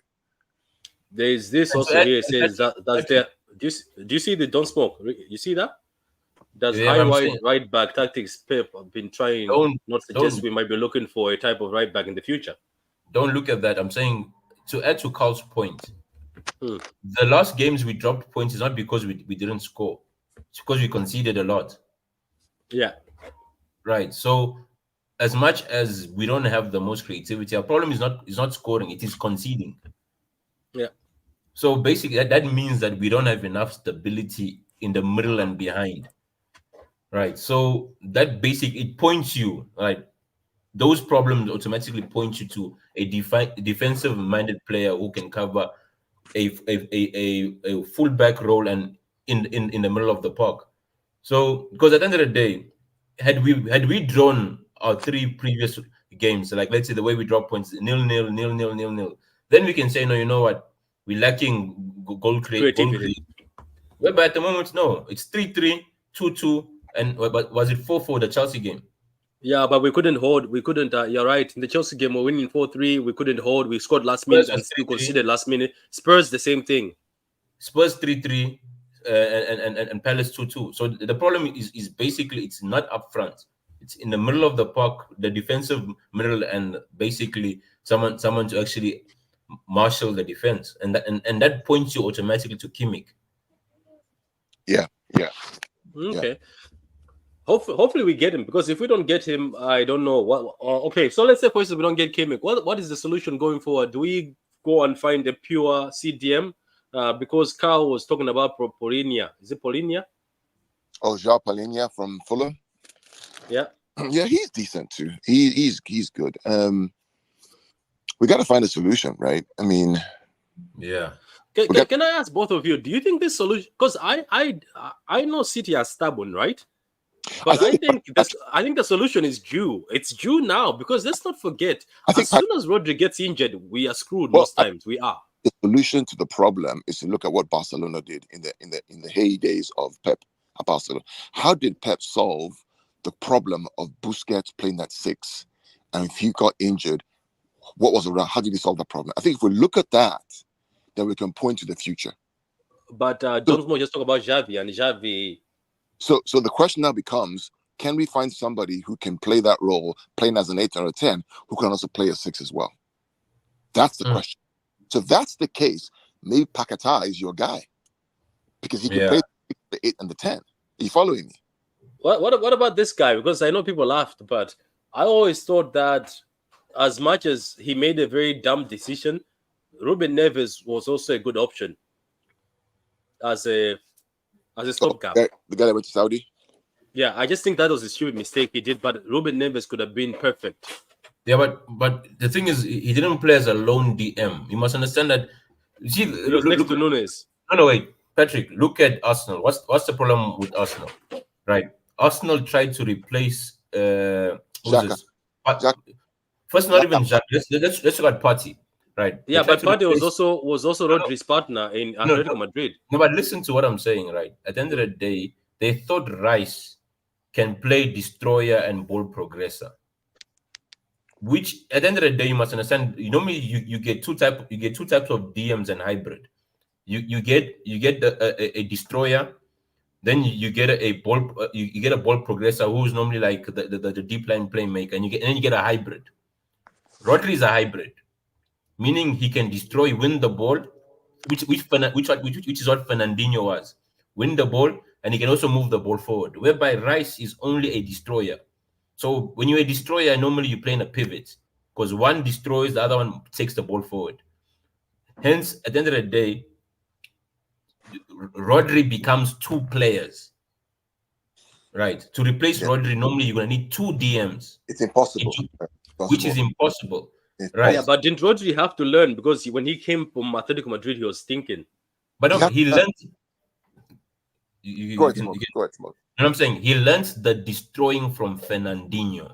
There is this also here. It says that's there. Do you see the don't smoke? You see that? Does high right back tactics Pep have been trying not suggest we might be looking for a type of right back in the future? Don't look at that. I'm saying to add to Carl's point. The last games we dropped points is not because we didn't score. It's because we conceded a lot. Yeah. Right. So as much as we don't have the most creativity, our problem is not scoring, it is conceding. Yeah. So basically that means that we don't have enough stability in the middle and behind. Right. So that it points you, right? Those problems automatically point you to a defensive minded player who can cover a fullback role and in the middle of the park. So because at the end of the day, had we drawn our 3 previous games, like let's say the way we drop points 0-0, then we can say, no, you know what, we're lacking goal creativity. But at the moment, no, it's 3-3, 2-2, and but was it 4-4 the Chelsea game? Yeah, but we couldn't hold. We couldn't. You're right. In the Chelsea game, we're winning 4-3. We couldn't hold. We scored last minute and still conceded last minute. Spurs the same thing. Spurs 3-3 and Palace 2-2. So the problem is basically it's not up front. It's in the middle of the park, the defensive middle, and basically someone to actually marshal the defense, and that points you automatically to Kimmich. Yeah. Okay. Yeah. Hopefully we get him, because if we don't get him, I don't know what. Okay, so let's say for instance we don't get Kimmich. What is the solution going forward? Do we go and find a pure CDM? Because Carl was talking about Polinia. Is it Polinia? Oh, João Polinia from Fulham. Yeah. Yeah, he's decent too. He's good. We got to find a solution, right? I mean, yeah. Can I ask both of you? Do you think this solution? Because I know City are stubborn, right? But I think the solution is due. It's due now, because let's not forget, as soon as Rodri gets injured, we are screwed. Most times we are. The solution to the problem is to look at what Barcelona did in the heydays of Pep at Barcelona. How did Pep solve the problem of Busquets playing that 6? And if he got injured, what was around? How did he solve the problem? I think if we look at that, then we can point to the future. But don't just talk about Xavi and Xavi. So the question now becomes, can we find somebody who can play that role, playing as an 8 or a 10, who can also play a 6 as well? That's the question. So if that's the case, maybe Pakata is your guy because he can play the 8 and the 10. Are you following me? What about this guy? Because I know people laughed, but I always thought that as much as he made a very dumb decision, Ruben Neves was also a good option as a stopgap. The guy that went to Saudi? Yeah, I just think that was a stupid mistake he did, but Ruben Neves could have been perfect. Yeah, but the thing is, he didn't play as a lone DM. You must understand that. See, he was next to Nunes. No, wait, Patrick. Look at Arsenal. What's the problem with Arsenal? Right, Arsenal tried to replace Xhaka. First, not even Xhaka. Let's look at Partey. Right. Yeah, but Partey was also Rodri's partner in Atletico Madrid. No, but listen to what I'm saying. Right. At the end of the day, they thought Rice can play destroyer and ball progressor. Which at the end of the day, you must understand. Normally, you get two types of DMs and hybrid. You get a destroyer, then you get a ball you get a ball progressor who's normally like the deep line playmaker, and then you get a hybrid. Rodri is a hybrid, meaning he can destroy, win the ball, which is what Fernandinho was. Win the ball, and he can also move the ball forward. Whereby Rice is only a destroyer. So when you're a destroyer, normally you play in a pivot because one destroys, the other one takes the ball forward. Hence, at the end of the day, Rodri becomes two players. Right. To replace Rodri, normally you're going to need two DMs. It's impossible. Which is impossible. Right. Yeah, but didn't Rodri have to learn? Because when he came from Atletico Madrid, he was thinking. But no, he learned. Go ahead, Smoke. You know what I'm saying? He learned the destroying from Fernandinho.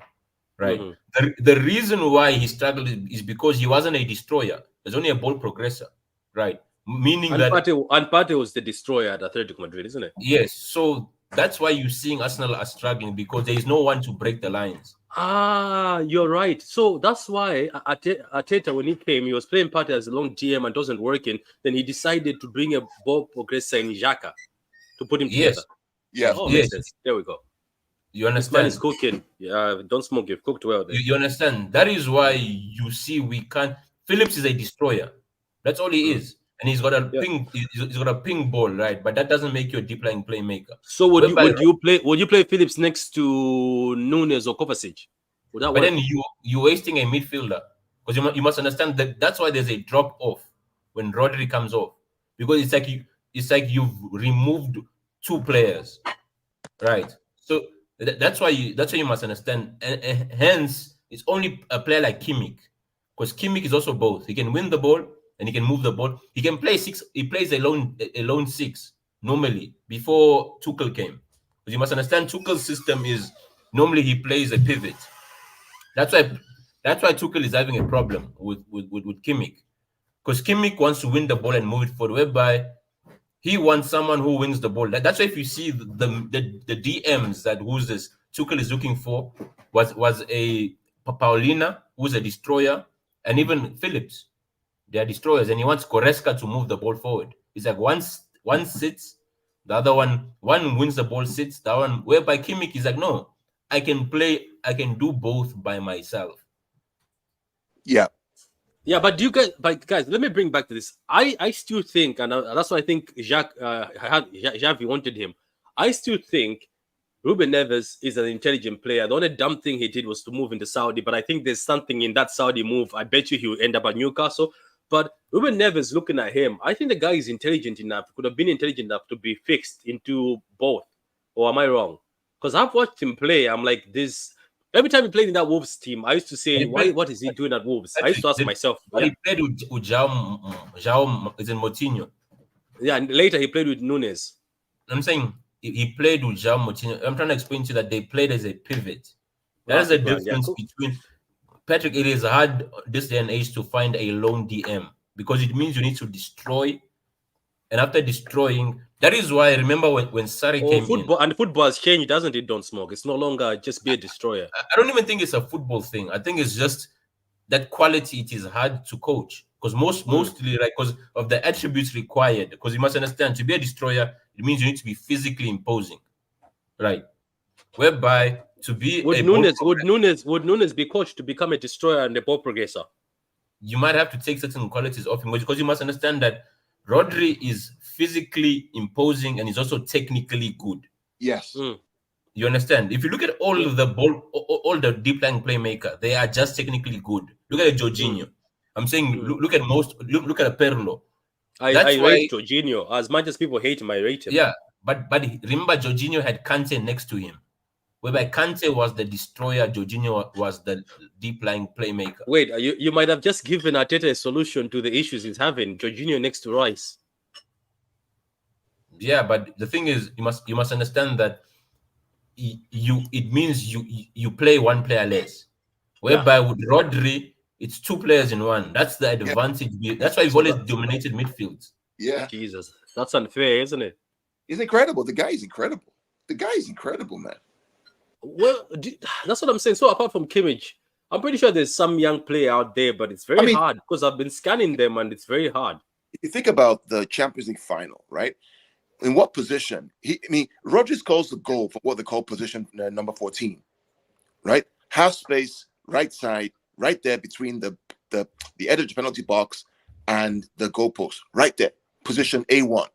Right. Mm-hmm. The reason why he struggled is because he wasn't a destroyer. There's only a ball progressor. Right. Meaning that Partey was the destroyer at Atletico Madrid, isn't it? Yes. So that's why you're seeing Arsenal are struggling because there is no one to break the lines. You're right. So that's why Arteta, when he came, he was playing Partey as a long GM and wasn't working. Then he decided to bring a ball progressor in Xhaka to put him together. Yeah. Oh, makes sense. There we go. You understand? This man is cooking. Yeah, don't smoke. You've cooked well there. You understand? That is why you see we can't. Phillips is a destroyer. That's all he is. And he's got a ping. He's got a ping ball, right? But that doesn't make you a deep line playmaker. So would you play Phillips next to Nunes or Kovacic? Would that work? Then you're wasting a midfielder because you must understand that that's why there's a drop off when Rodri comes off because it's like you've removed two players, right? So that's why you must understand, and hence it's only a player like Kimmich because Kimmich is also both. He can win the ball. And he can move the ball. He can play 6. He plays a lone 6 normally before Tuchel came. But you must understand Tuchel's system is normally he plays a pivot. That's why Tuchel is having a problem with Kimmich. Because Kimmich wants to win the ball and move it forward, whereby he wants someone who wins the ball. That's why if you see the DMs that Tuchel is looking for was a Paulina, who's a destroyer, and even Phillips. They are destroyers, and he wants Goretzka to move the ball forward. It's like one sits, the other one wins the ball, sits, the one whereby Kimmich is like, no, I can do both by myself. Yeah. Yeah, but guys, let me bring back to this. I still think, and that's why I think Xavi wanted him. I still think Ruben Neves is an intelligent player. The only dumb thing he did was to move into Saudi, but I think there's something in that Saudi move. I bet you he will end up at Newcastle. But Ruben Neves, looking at him, I think the guy is intelligent enough, could have been intelligent enough to be fixed into both. Or am I wrong? Because I've watched him play. I'm like, this. Every time he played in that Wolves team, I used to say, what is he doing at Wolves? I used to ask myself. But he played with João is in Moutinho. Yeah, and later he played with Nunes. I'm saying he played with João Moutinho. I'm trying to explain to you that they played as a pivot. That is the difference between... Patrick, it is hard this day and age to find a lone DM because it means you need to destroy. And after destroying, that is why I remember when Sarri came in. And football has changed, doesn't it? Don't smoke. It's no longer just be a destroyer. I don't even think it's a football thing. I think it's just that quality. It is hard to coach because mostly like because of the attributes required. Because you must understand, to be a destroyer, it means you need to be physically imposing, right? whereby to be Would a ball Nunes be coached to become a destroyer and a ball progressor? you might have to take certain qualities off him because you must understand that Rodri is physically imposing and he's also technically good. Yes. You understand? If you look at all the deep lying playmaker, they are just technically good. Look at Jorginho. I'm saying look at look at Perlo. I rate Jorginho as much as people hate him. I rate him. Yeah, but remember Jorginho had Kante next to him. Whereby Kante was the destroyer, Jorginho was the deep lying playmaker. Wait, you might have just given Arteta a solution to the issues he's having. Jorginho next to Rice. Yeah, but the thing is, you must understand that it means you play one player less. Whereby with Rodri, it's two players in one. That's the advantage. That's why we've always dominated midfield. Yeah. Jesus, that's unfair, isn't it? He's incredible. The guy is incredible. The guy is incredible, man. Well, that's what I'm saying. So apart from Kimmich, I'm pretty sure there's some young player out there, but it's very hard because I've been scanning them and it's very hard. If you think about the Champions League final, right? In what position? Rodgers calls the goal for what they call position number 14, right? Half space, right side, right there between the edge of the penalty box and the goalpost, right there, position A1.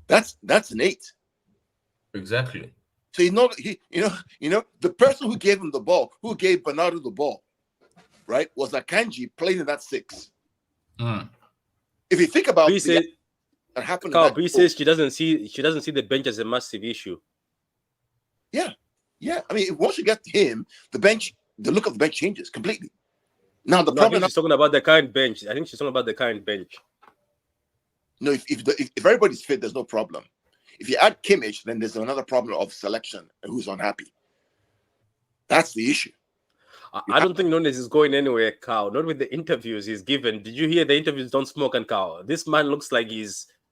That's an 8. Exactly. So the person who gave him the ball, who gave Bernardo the ball, right, was Akanji playing in that 6. If you think about that happened, Bree says she doesn't see the bench as a massive issue. Yeah. I mean, once you get him, the look of the bench changes completely. Now the problem. She's talking about the current bench. I think she's talking about the current bench. No, if everybody's fit, there's no problem. If you add Kimmich, then there's another problem of selection and who's unhappy. That's the issue. I don't think Nunes is going anywhere, Carl. Not with the interviews he's given. Did you hear the interviews? Don't smoke and Carl. This man looks like he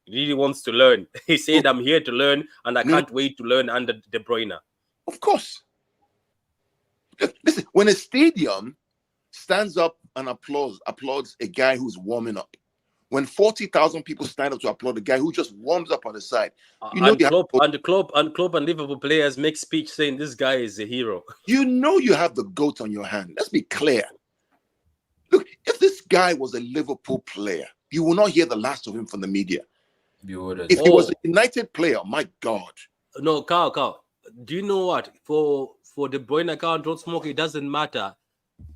really wants to learn. He said, "I'm here to learn, and I can't wait to learn under De Bruyne." Of course. Listen, when a stadium stands up and applauds a guy who's warming up, when 40,000 people stand up to applaud a guy who just warms up on the side, Klopp and Liverpool players make speech saying this guy is a hero. You have the GOAT on your hand. Let's be clear. Look, if this guy was a Liverpool player, you will not hear the last of him from the media. If he was a United player, my God. No, Carl. Do you know what? For De Bruyne account, don't smoke. It doesn't matter.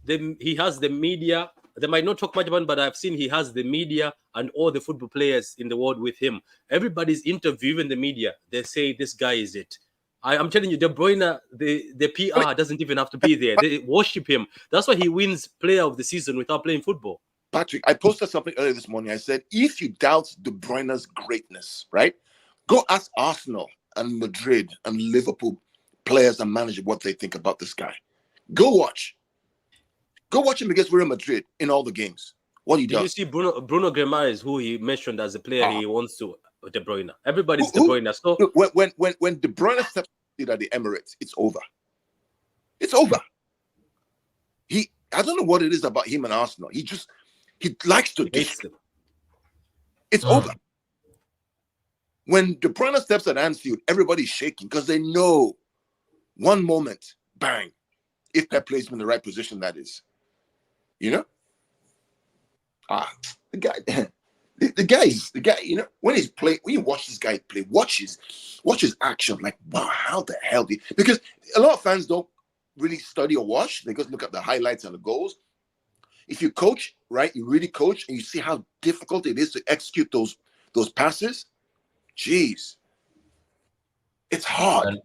He has the media. They might not talk much about it, but I've seen he has the media and all the football players in the world with him. Everybody's interviewing the media. They say this guy is it. I'm telling you, De Bruyne, the PR doesn't even have to be there. They worship him. That's why he wins Player of the Season without playing football. Patrick, I posted something earlier this morning. I said, if you doubt De Bruyne's greatness, right, go ask Arsenal and Madrid and Liverpool players and managers what they think about this guy. Go watch him against Real Madrid in all the games. What he does. Did you see Bruno Guimaraes, who he mentioned as a player he wants to De Bruyne? Everybody's De Bruyne. So when De Bruyne steps at the Emirates, it's over. It's over. I don't know what it is about him and Arsenal. He likes to destroy. It's over. When De Bruyne steps at Anfield, everybody's shaking because they know one moment, bang, if Pep plays him in the right position, that is. The guy, when he's playing, when you watch this guy play, watch his action, like, wow, how the hell because a lot of fans don't really study or watch. They just look at the highlights and the goals. If you coach, right, you really coach and you see how difficult it is to execute those passes, jeez. It's hard.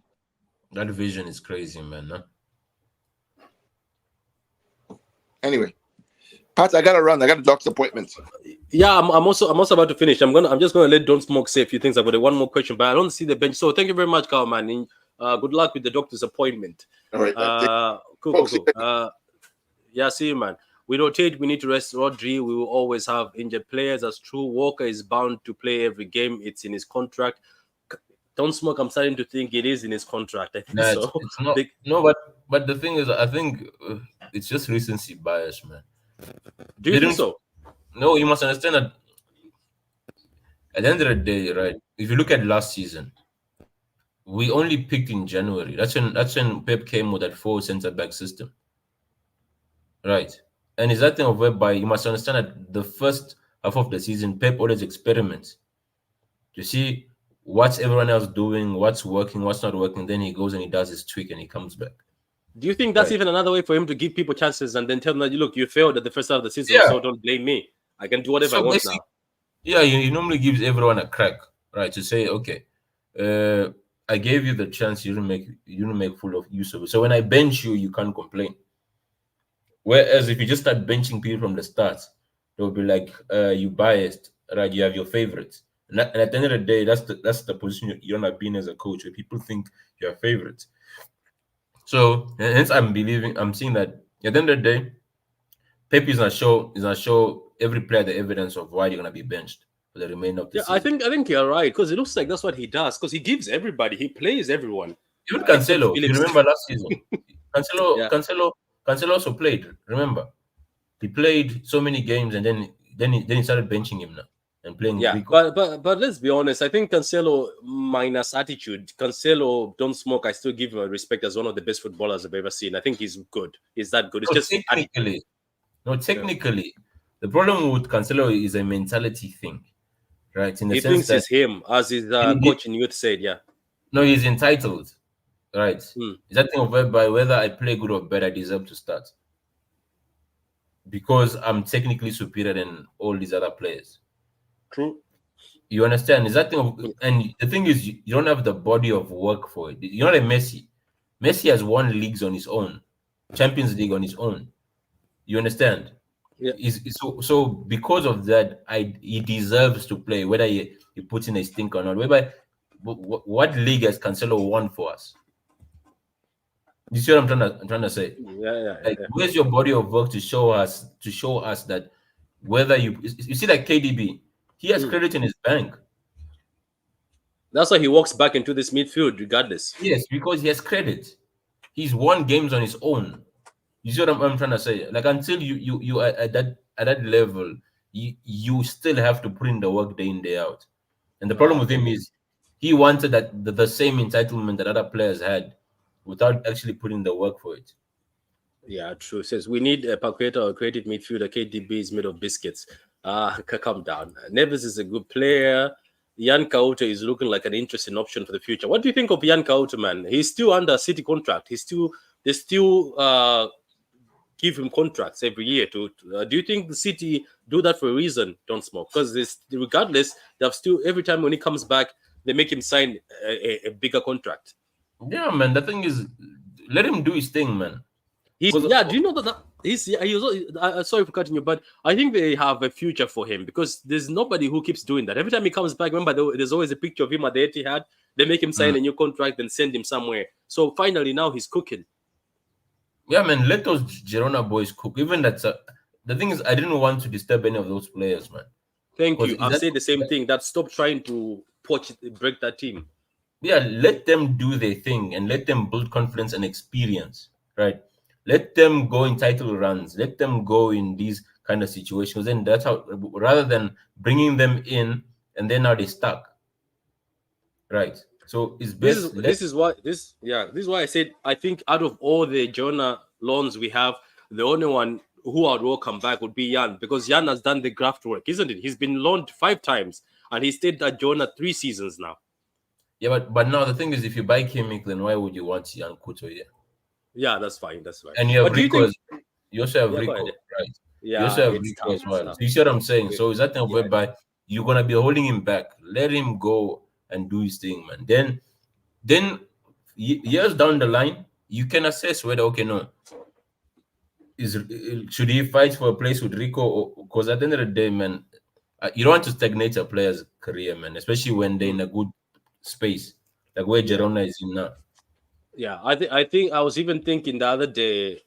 That vision is crazy, man. Huh? Anyway, Pat, I gotta run. I got a doctor's appointment. Yeah, I'm also about to finish. I'm just gonna let Don't Smoke say a few things. I've got one more question, but I don't see the bench. So thank you very much, Carl, man. Good luck with the doctor's appointment. All right. Cool. Yeah, see you, man. We rotate. We need to rest Rodri. We will always have injured players. That's true. Walker is bound to play every game. It's in his contract. Don't Smoke, I'm starting to think it is in his contract. I think so. It's not. No, but the thing is, I think it's just recency bias, man. Do you think so? No, you must understand that at the end of the day, right? If you look at last season, We only picked in January. That's when Pep came with that 4 centre back system. Right. And it's that thing of whereby you must understand that the first half of the season, Pep always experiments to see what's everyone else doing, what's working, what's not working. Then he goes and he does his tweak and he comes back. Do you think that's Right. even another way for him to give people chances and then tell them that, look, you failed at the first half of the season, Yeah. so don't blame me. I can do whatever I So want basically, now. yeah, he normally gives everyone a crack, right? To say, okay, I gave you the chance, you didn't make full of use of it. So when I bench you, you can't complain. Whereas if you just start benching people from the start, they'll be like, you biased, right? You have your favorites. And at the end of the day, that's the position you don't have been as a coach, where people think you're favorites. So hence I'm seeing that at the end of the day, Pep is gonna show every player the evidence of why you're gonna be benched for the remainder of the Yeah, I season. think you're right, because it looks like that's what he does, because he gives everybody, he plays everyone. Even Except Cancelo, if you Phillips. remember last season, Yeah. Cancelo also played. Remember, he played so many games, and then he started benching him now and playing Yeah, Rico. but let's be honest. I think Cancelo minus attitude. Cancelo don't smoke. I still give him a respect as one of the best footballers I've ever seen. I think he's good. He's that good. It's No, just technically, no, Yeah. technically, the problem with Cancelo is a mentality thing, right? In the He sense thinks that it's him, as his coach in youth said. Yeah. no, he's entitled, right? Hmm. Is that thing of whereby whether I play good or bad, I deserve to start because I'm technically superior than all these other players. True. You understand? Is that thing of, Yeah. and the thing is, you don't have the body of work for it. You're not a Messi. Messi has won leagues on his own, Champions League on his own. You understand? Yeah. So because of that, he deserves to play, whether he puts in a stink or not. Whereby, what league has Cancelo won for us? You see what I'm trying to say? Like, Yeah. where's your body of work to show us that whether you see like KDB, he has Hmm. credit in his bank. That's why he walks back into this midfield, regardless. Yes, because he has credit. He's won games on his own. You see what I'm trying to say? Like until you are at that level, you still have to put in the work day in day out. And the problem with him is he wanted the same entitlement that other players had without actually putting the work for it. Yeah, true. Says we need a Paqueta or creative midfielder. KDB is made of biscuits. Calm down. Neves is a good player. Jan Kauta is looking like an interesting option for the future. What do you think of Jan Kauta, man? He's still under a City contract. They still give him contracts every year. Do you think the City do that for a reason? Don't smoke, because regardless, they have still every time when he comes back, they make him sign a bigger contract. Yeah, man. The thing is, let him do his thing, man. Do you know that he was sorry for cutting you, but I think they have a future for him, because there's nobody who keeps doing that. Every time he comes back, remember there's always a picture of him at the Etihad. They make him sign a new contract and send him somewhere. So finally now he's cooking. Yeah, man. Let those Girona boys cook. Even the thing is, I didn't want to disturb any of those players, man. Thank you. I've said the same thing. That stop trying to break that team. Yeah, let them do their thing and let them build confidence and experience, right? Let them go in title runs. Let them go in these kind of situations. Then that's how, rather than bringing them in and then now they stuck, right? So it's best. This is why I said I think out of all the Jonah loans we have, the only one who I'd welcome back would be Jan, because Jan has done the graft work, isn't it? He's been loaned 5 times and he stayed at Jonah 3 seasons now. Yeah, but now the thing is, if you buy Kimmich, then why would you want Jan Kuto here? Yeah, that's fine. That's fine. And you have But do you Rico. think? You also have Yeah, go Rico, ahead. right? You Yeah, also have it's Rico tough. as well. It's So you see what I'm saying? tough. So is that thing Yeah. whereby you're gonna be holding him back? Let him go and do his thing, man. Then years down the line, you can assess whether should he fight for a place with Rico? Because at the end of the day, man, you don't want to stagnate a player's career, man, especially when they're in a good space like where Yeah. Girona is in now. Yeah, I think I was even thinking the other day,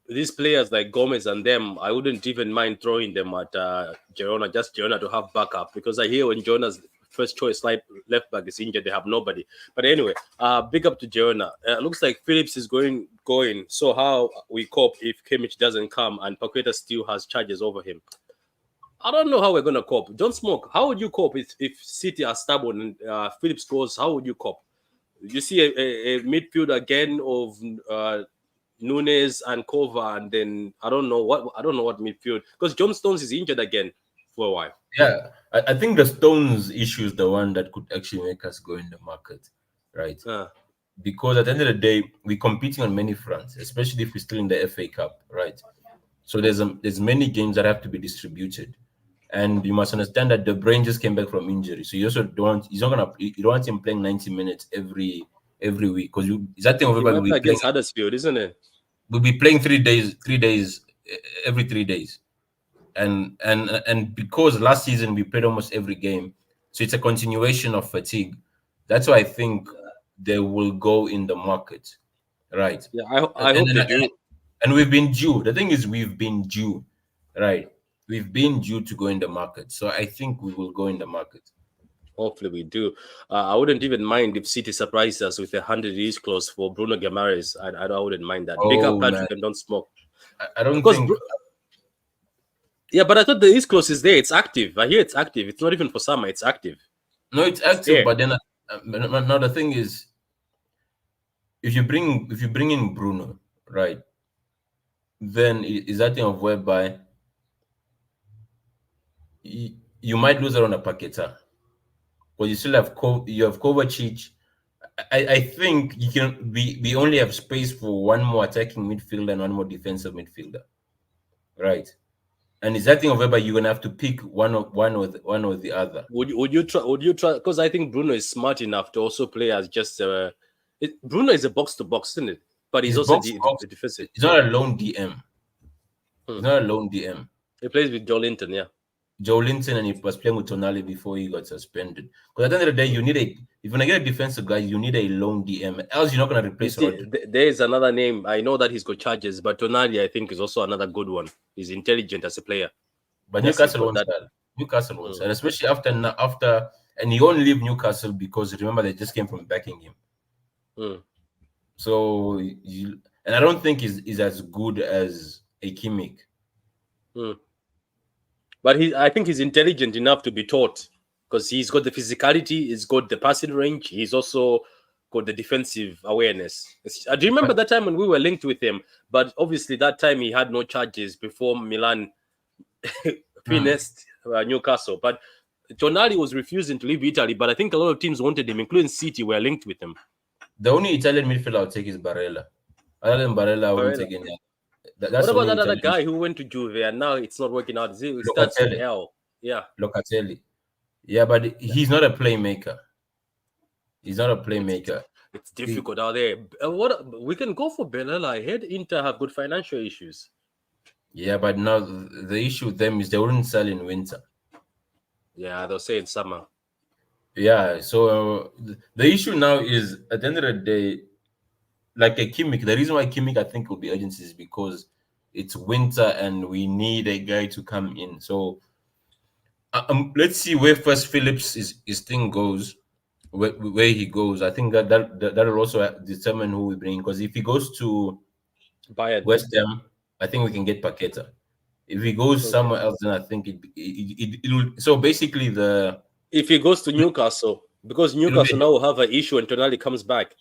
these players like Gomez and them, I wouldn't even mind throwing them at Girona, just Girona to have backup, because I hear when Girona's first choice left back is injured, they have nobody. But anyway, big up to Girona. Looks like Phillips is going. So how we cope if Kimmich doesn't come and Paqueta still has charges over him? I don't know how we're gonna cope. John Smoke, how would you cope if City are stubborn and Phillips scores? How would you cope? You see a midfield again of Nunes and Kova, and then I don't know what midfield, because John Stones is injured again for a while. Yeah, I think the Stones issue is the one that could actually make us go in the market, right? Because at the end of the day, we're competing on many fronts, especially if we're still in the FA Cup, right? So there's many games that have to be distributed, and you must understand that the brain just came back from injury, so you also don't you don't want him playing 90 minutes every week, because that thing He everybody might will play be playing. against Huddersfield, isn't it? We'll be playing 3 days every 3 days, and because last season we played almost every game, so it's a continuation of fatigue. That's why I think they will go in the market, right? Yeah, And I hope and, they and, do. and we've been due. The thing is, we've been due, right? We've been due to go in the market, so I think we will go in the market. Hopefully we do. I wouldn't even mind if City surprises us with a 100 clause for Bruno Guimaraes. I wouldn't mind that. Big up Oh Patrick man, and don't smoke. I don't Because think. yeah, but I thought the East clause is there. It's active. I hear it's active. It's not even for summer. It's active. No, it's It's active, there. but then now the thing is, if you bring in Bruno, right, then is that thing of whereby you might lose it on a Paqueta, but you still have you have Kovacic. I think you can. We only have space for one more attacking midfielder and one more defensive midfielder, right? And is that thing of whereby you're gonna have to pick one or the other. Would you try? Would you try? Because I think Bruno is smart enough to also play as just Bruno is a box to box, isn't it? But he's He's also box to box. the defensive. He's not a lone DM. Hmm. He's not a lone DM. He plays with Joe Linton, yeah. Joe Linton, and he was playing with Tonali before he got suspended. Because at the end of the day, you need if you're gonna get a defensive guy, you need a lone DM. Else, you're not gonna You replace see, Rodri. there is another name. I know that he's got charges, but Tonali, I think, is also another good one. He's intelligent as a player. But Yes, he's Newcastle got wants that. that. Newcastle wants that, especially after, and he won't leave Newcastle because remember they just came from backing him. So and I don't think he's as good as a Kimmich. But I think he's intelligent enough to be taught, because he's got the physicality, he's got the passing range, he's also got the defensive awareness. I do remember that time when we were linked with him, but obviously that time he had no charges before Milan finessed Newcastle. But Tonali was refusing to leave Italy, but I think a lot of teams wanted him, including City, were linked with him. The only Italian midfielder I'll take is Barella. Other than Barella, I wouldn't take any. That's what about that the other guy who went to Juve and now it's not working out? It starts with L. Yeah. Locatelli. Yeah, but he's not a playmaker. He's not a playmaker. It's difficult out there. What we can go for Barella. I heard Inter have good financial issues. Yeah, but now the issue with them is they wouldn't sell in winter. Yeah, they'll say in summer. Yeah, so the issue now is at the end of the day, like a Kimmich. The reason why Kimmich I think will be urgency is because it's winter and we need a guy to come in. So let's see where first Phillips his thing goes, where he goes. I think that'll also determine who we bring. Because if he goes to Bayern, West Ham, I think we can get Paqueta. If he goes somewhere else, then I think it will. So basically, if he goes to Newcastle, because Newcastle now will have an issue and Tonali comes back.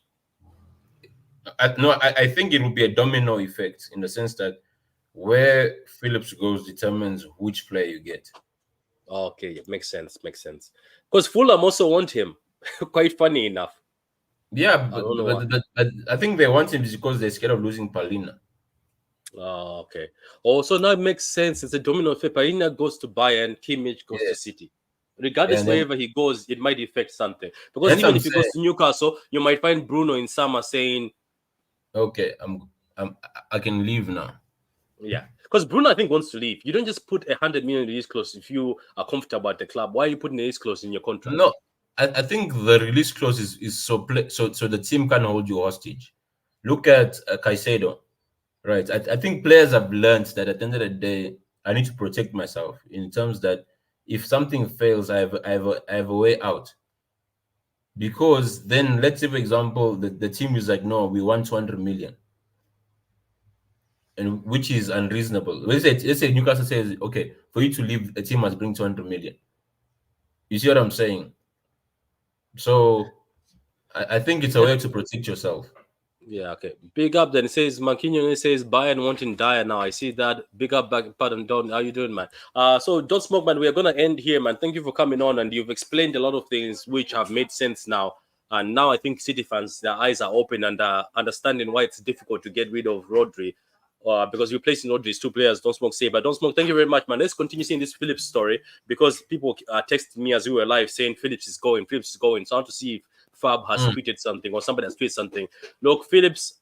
I think it will be a domino effect in the sense that where Phillips goes determines which player you get. Okay, it makes sense. Because Fulham also want him. Quite funny enough. Yeah, but I think they want him because they're scared of losing Palina. Oh, okay. Oh, so now it makes sense. It's a domino effect. Palina goes to Bayern, Kimmich goes to City. Regardless wherever he goes, it might affect something. Because even if he goes to Newcastle, you might find Bruno in summer saying, "Okay, I can leave now." Yeah, because Bruno I think wants to leave. You don't just put 100 million release clause if you are comfortable at the club. Why are you putting a release clause in your contract? No, I think the release clause is so the team can hold you hostage. Look at Caicedo, right? I think players have learned that at the end of the day, I need to protect myself in terms that if something fails, I have a way out. Because then, let's say, for example, the team is like, no, we want 200 million. and which is unreasonable. Let's say Newcastle says, okay, for you to leave, a team must bring 200 million. You see what I'm saying? So I think it's a way to protect yourself. Yeah, okay. Big up. Then it says Manquinho. It says Bayern wanting Dyer now. I see that. Big up, back. Pardon, Don. How you doing, man? So don't smoke, man. We are gonna end here, man. Thank you for coming on, and you've explained a lot of things which have made sense now. And now I think City fans, their eyes are open and understanding why it's difficult to get rid of Rodri. Because replacing Rodri is two players. Don't smoke, say, but don't smoke. Thank you very much, man. Let's continue seeing this Phillips story because people texted me as we were live saying Phillips is going. Phillips is going. So I want to see if Fab has tweeted something or somebody has tweeted something. Look, Phillips,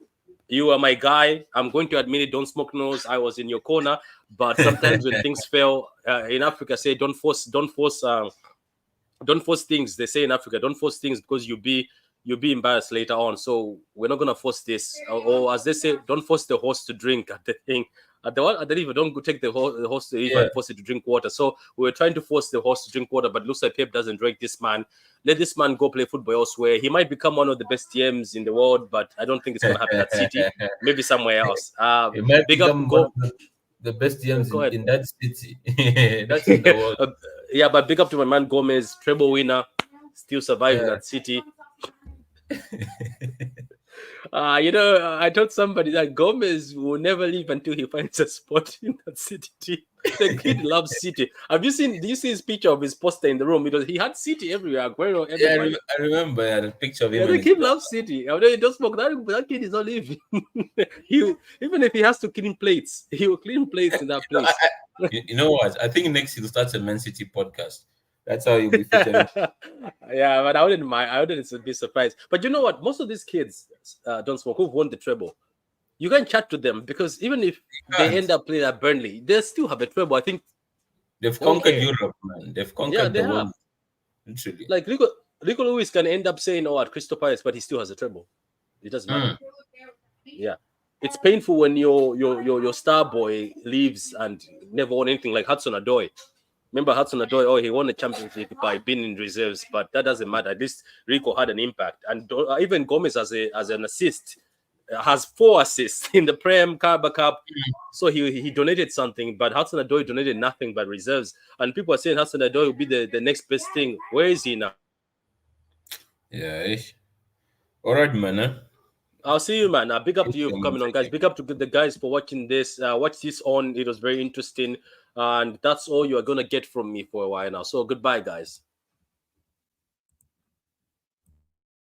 you are my guy. I'm going to admit it. Don't smoke nose. I was in your corner, but sometimes when things fail in Africa, say don't force things. They say in Africa, don't force things because you'll be embarrassed later on. So we're not gonna force this, or as they say, don't force the horse to drink at the thing. At the river, don't go take the horse to the river and force it to drink water. So we were trying to force the horse to drink water, but it looks like Pep doesn't drink this man. Let this man go play football elsewhere. He might become one of the best TMs in the world, but I don't think it's gonna happen at City. Maybe somewhere else. It might Big up, become go. one of the best DMs Go ahead. in that city. That's in the world. Yeah, but big up to my man Gomez, treble winner, still surviving at City. I told somebody that Gomez will never leave until he finds a spot in that City team. The kid loves City. Do you see his picture of his poster in the room? Because he had City everywhere. Aguero, everybody. I remember the picture of him. Yeah, the kid loves City. I mean, don't smoke. That kid is not leaving. Even if he has to clean plates, he will clean plates in that place. You know what? I think next he'll start a Man City podcast. That's how you'll be featured. Yeah, but I wouldn't mind. I wouldn't be surprised. But you know what? Most of these kids don't smoke who've won the treble. You can chat to them because even if they end up playing at Burnley, they still have a treble. I think they've conquered Europe, man. They've conquered the world. Literally. Like Rico Lewis can end up saying, "Oh, at Crystal Palace," but he still has a treble. It doesn't matter. Yeah, it's painful when your star boy leaves and never won anything, like Hudson-Odoi. Remember Hudson-Odoi? Oh, he won the championship by being in reserves, but that doesn't matter. At least Rico had an impact, and even Gomez as an assist has 4 assists in the Prem Carabao Cup. So he donated something, but Hudson-Odoi donated nothing but reserves. And people are saying Hudson-Odoi will be the next best thing. Where is he now? Yeah. All right, man. I'll see you, man. Big up to you for coming on, guys. Big up to the guys for watching this. Watch this on. It was very interesting. And that's all you are going to get from me for a while now. So goodbye, guys.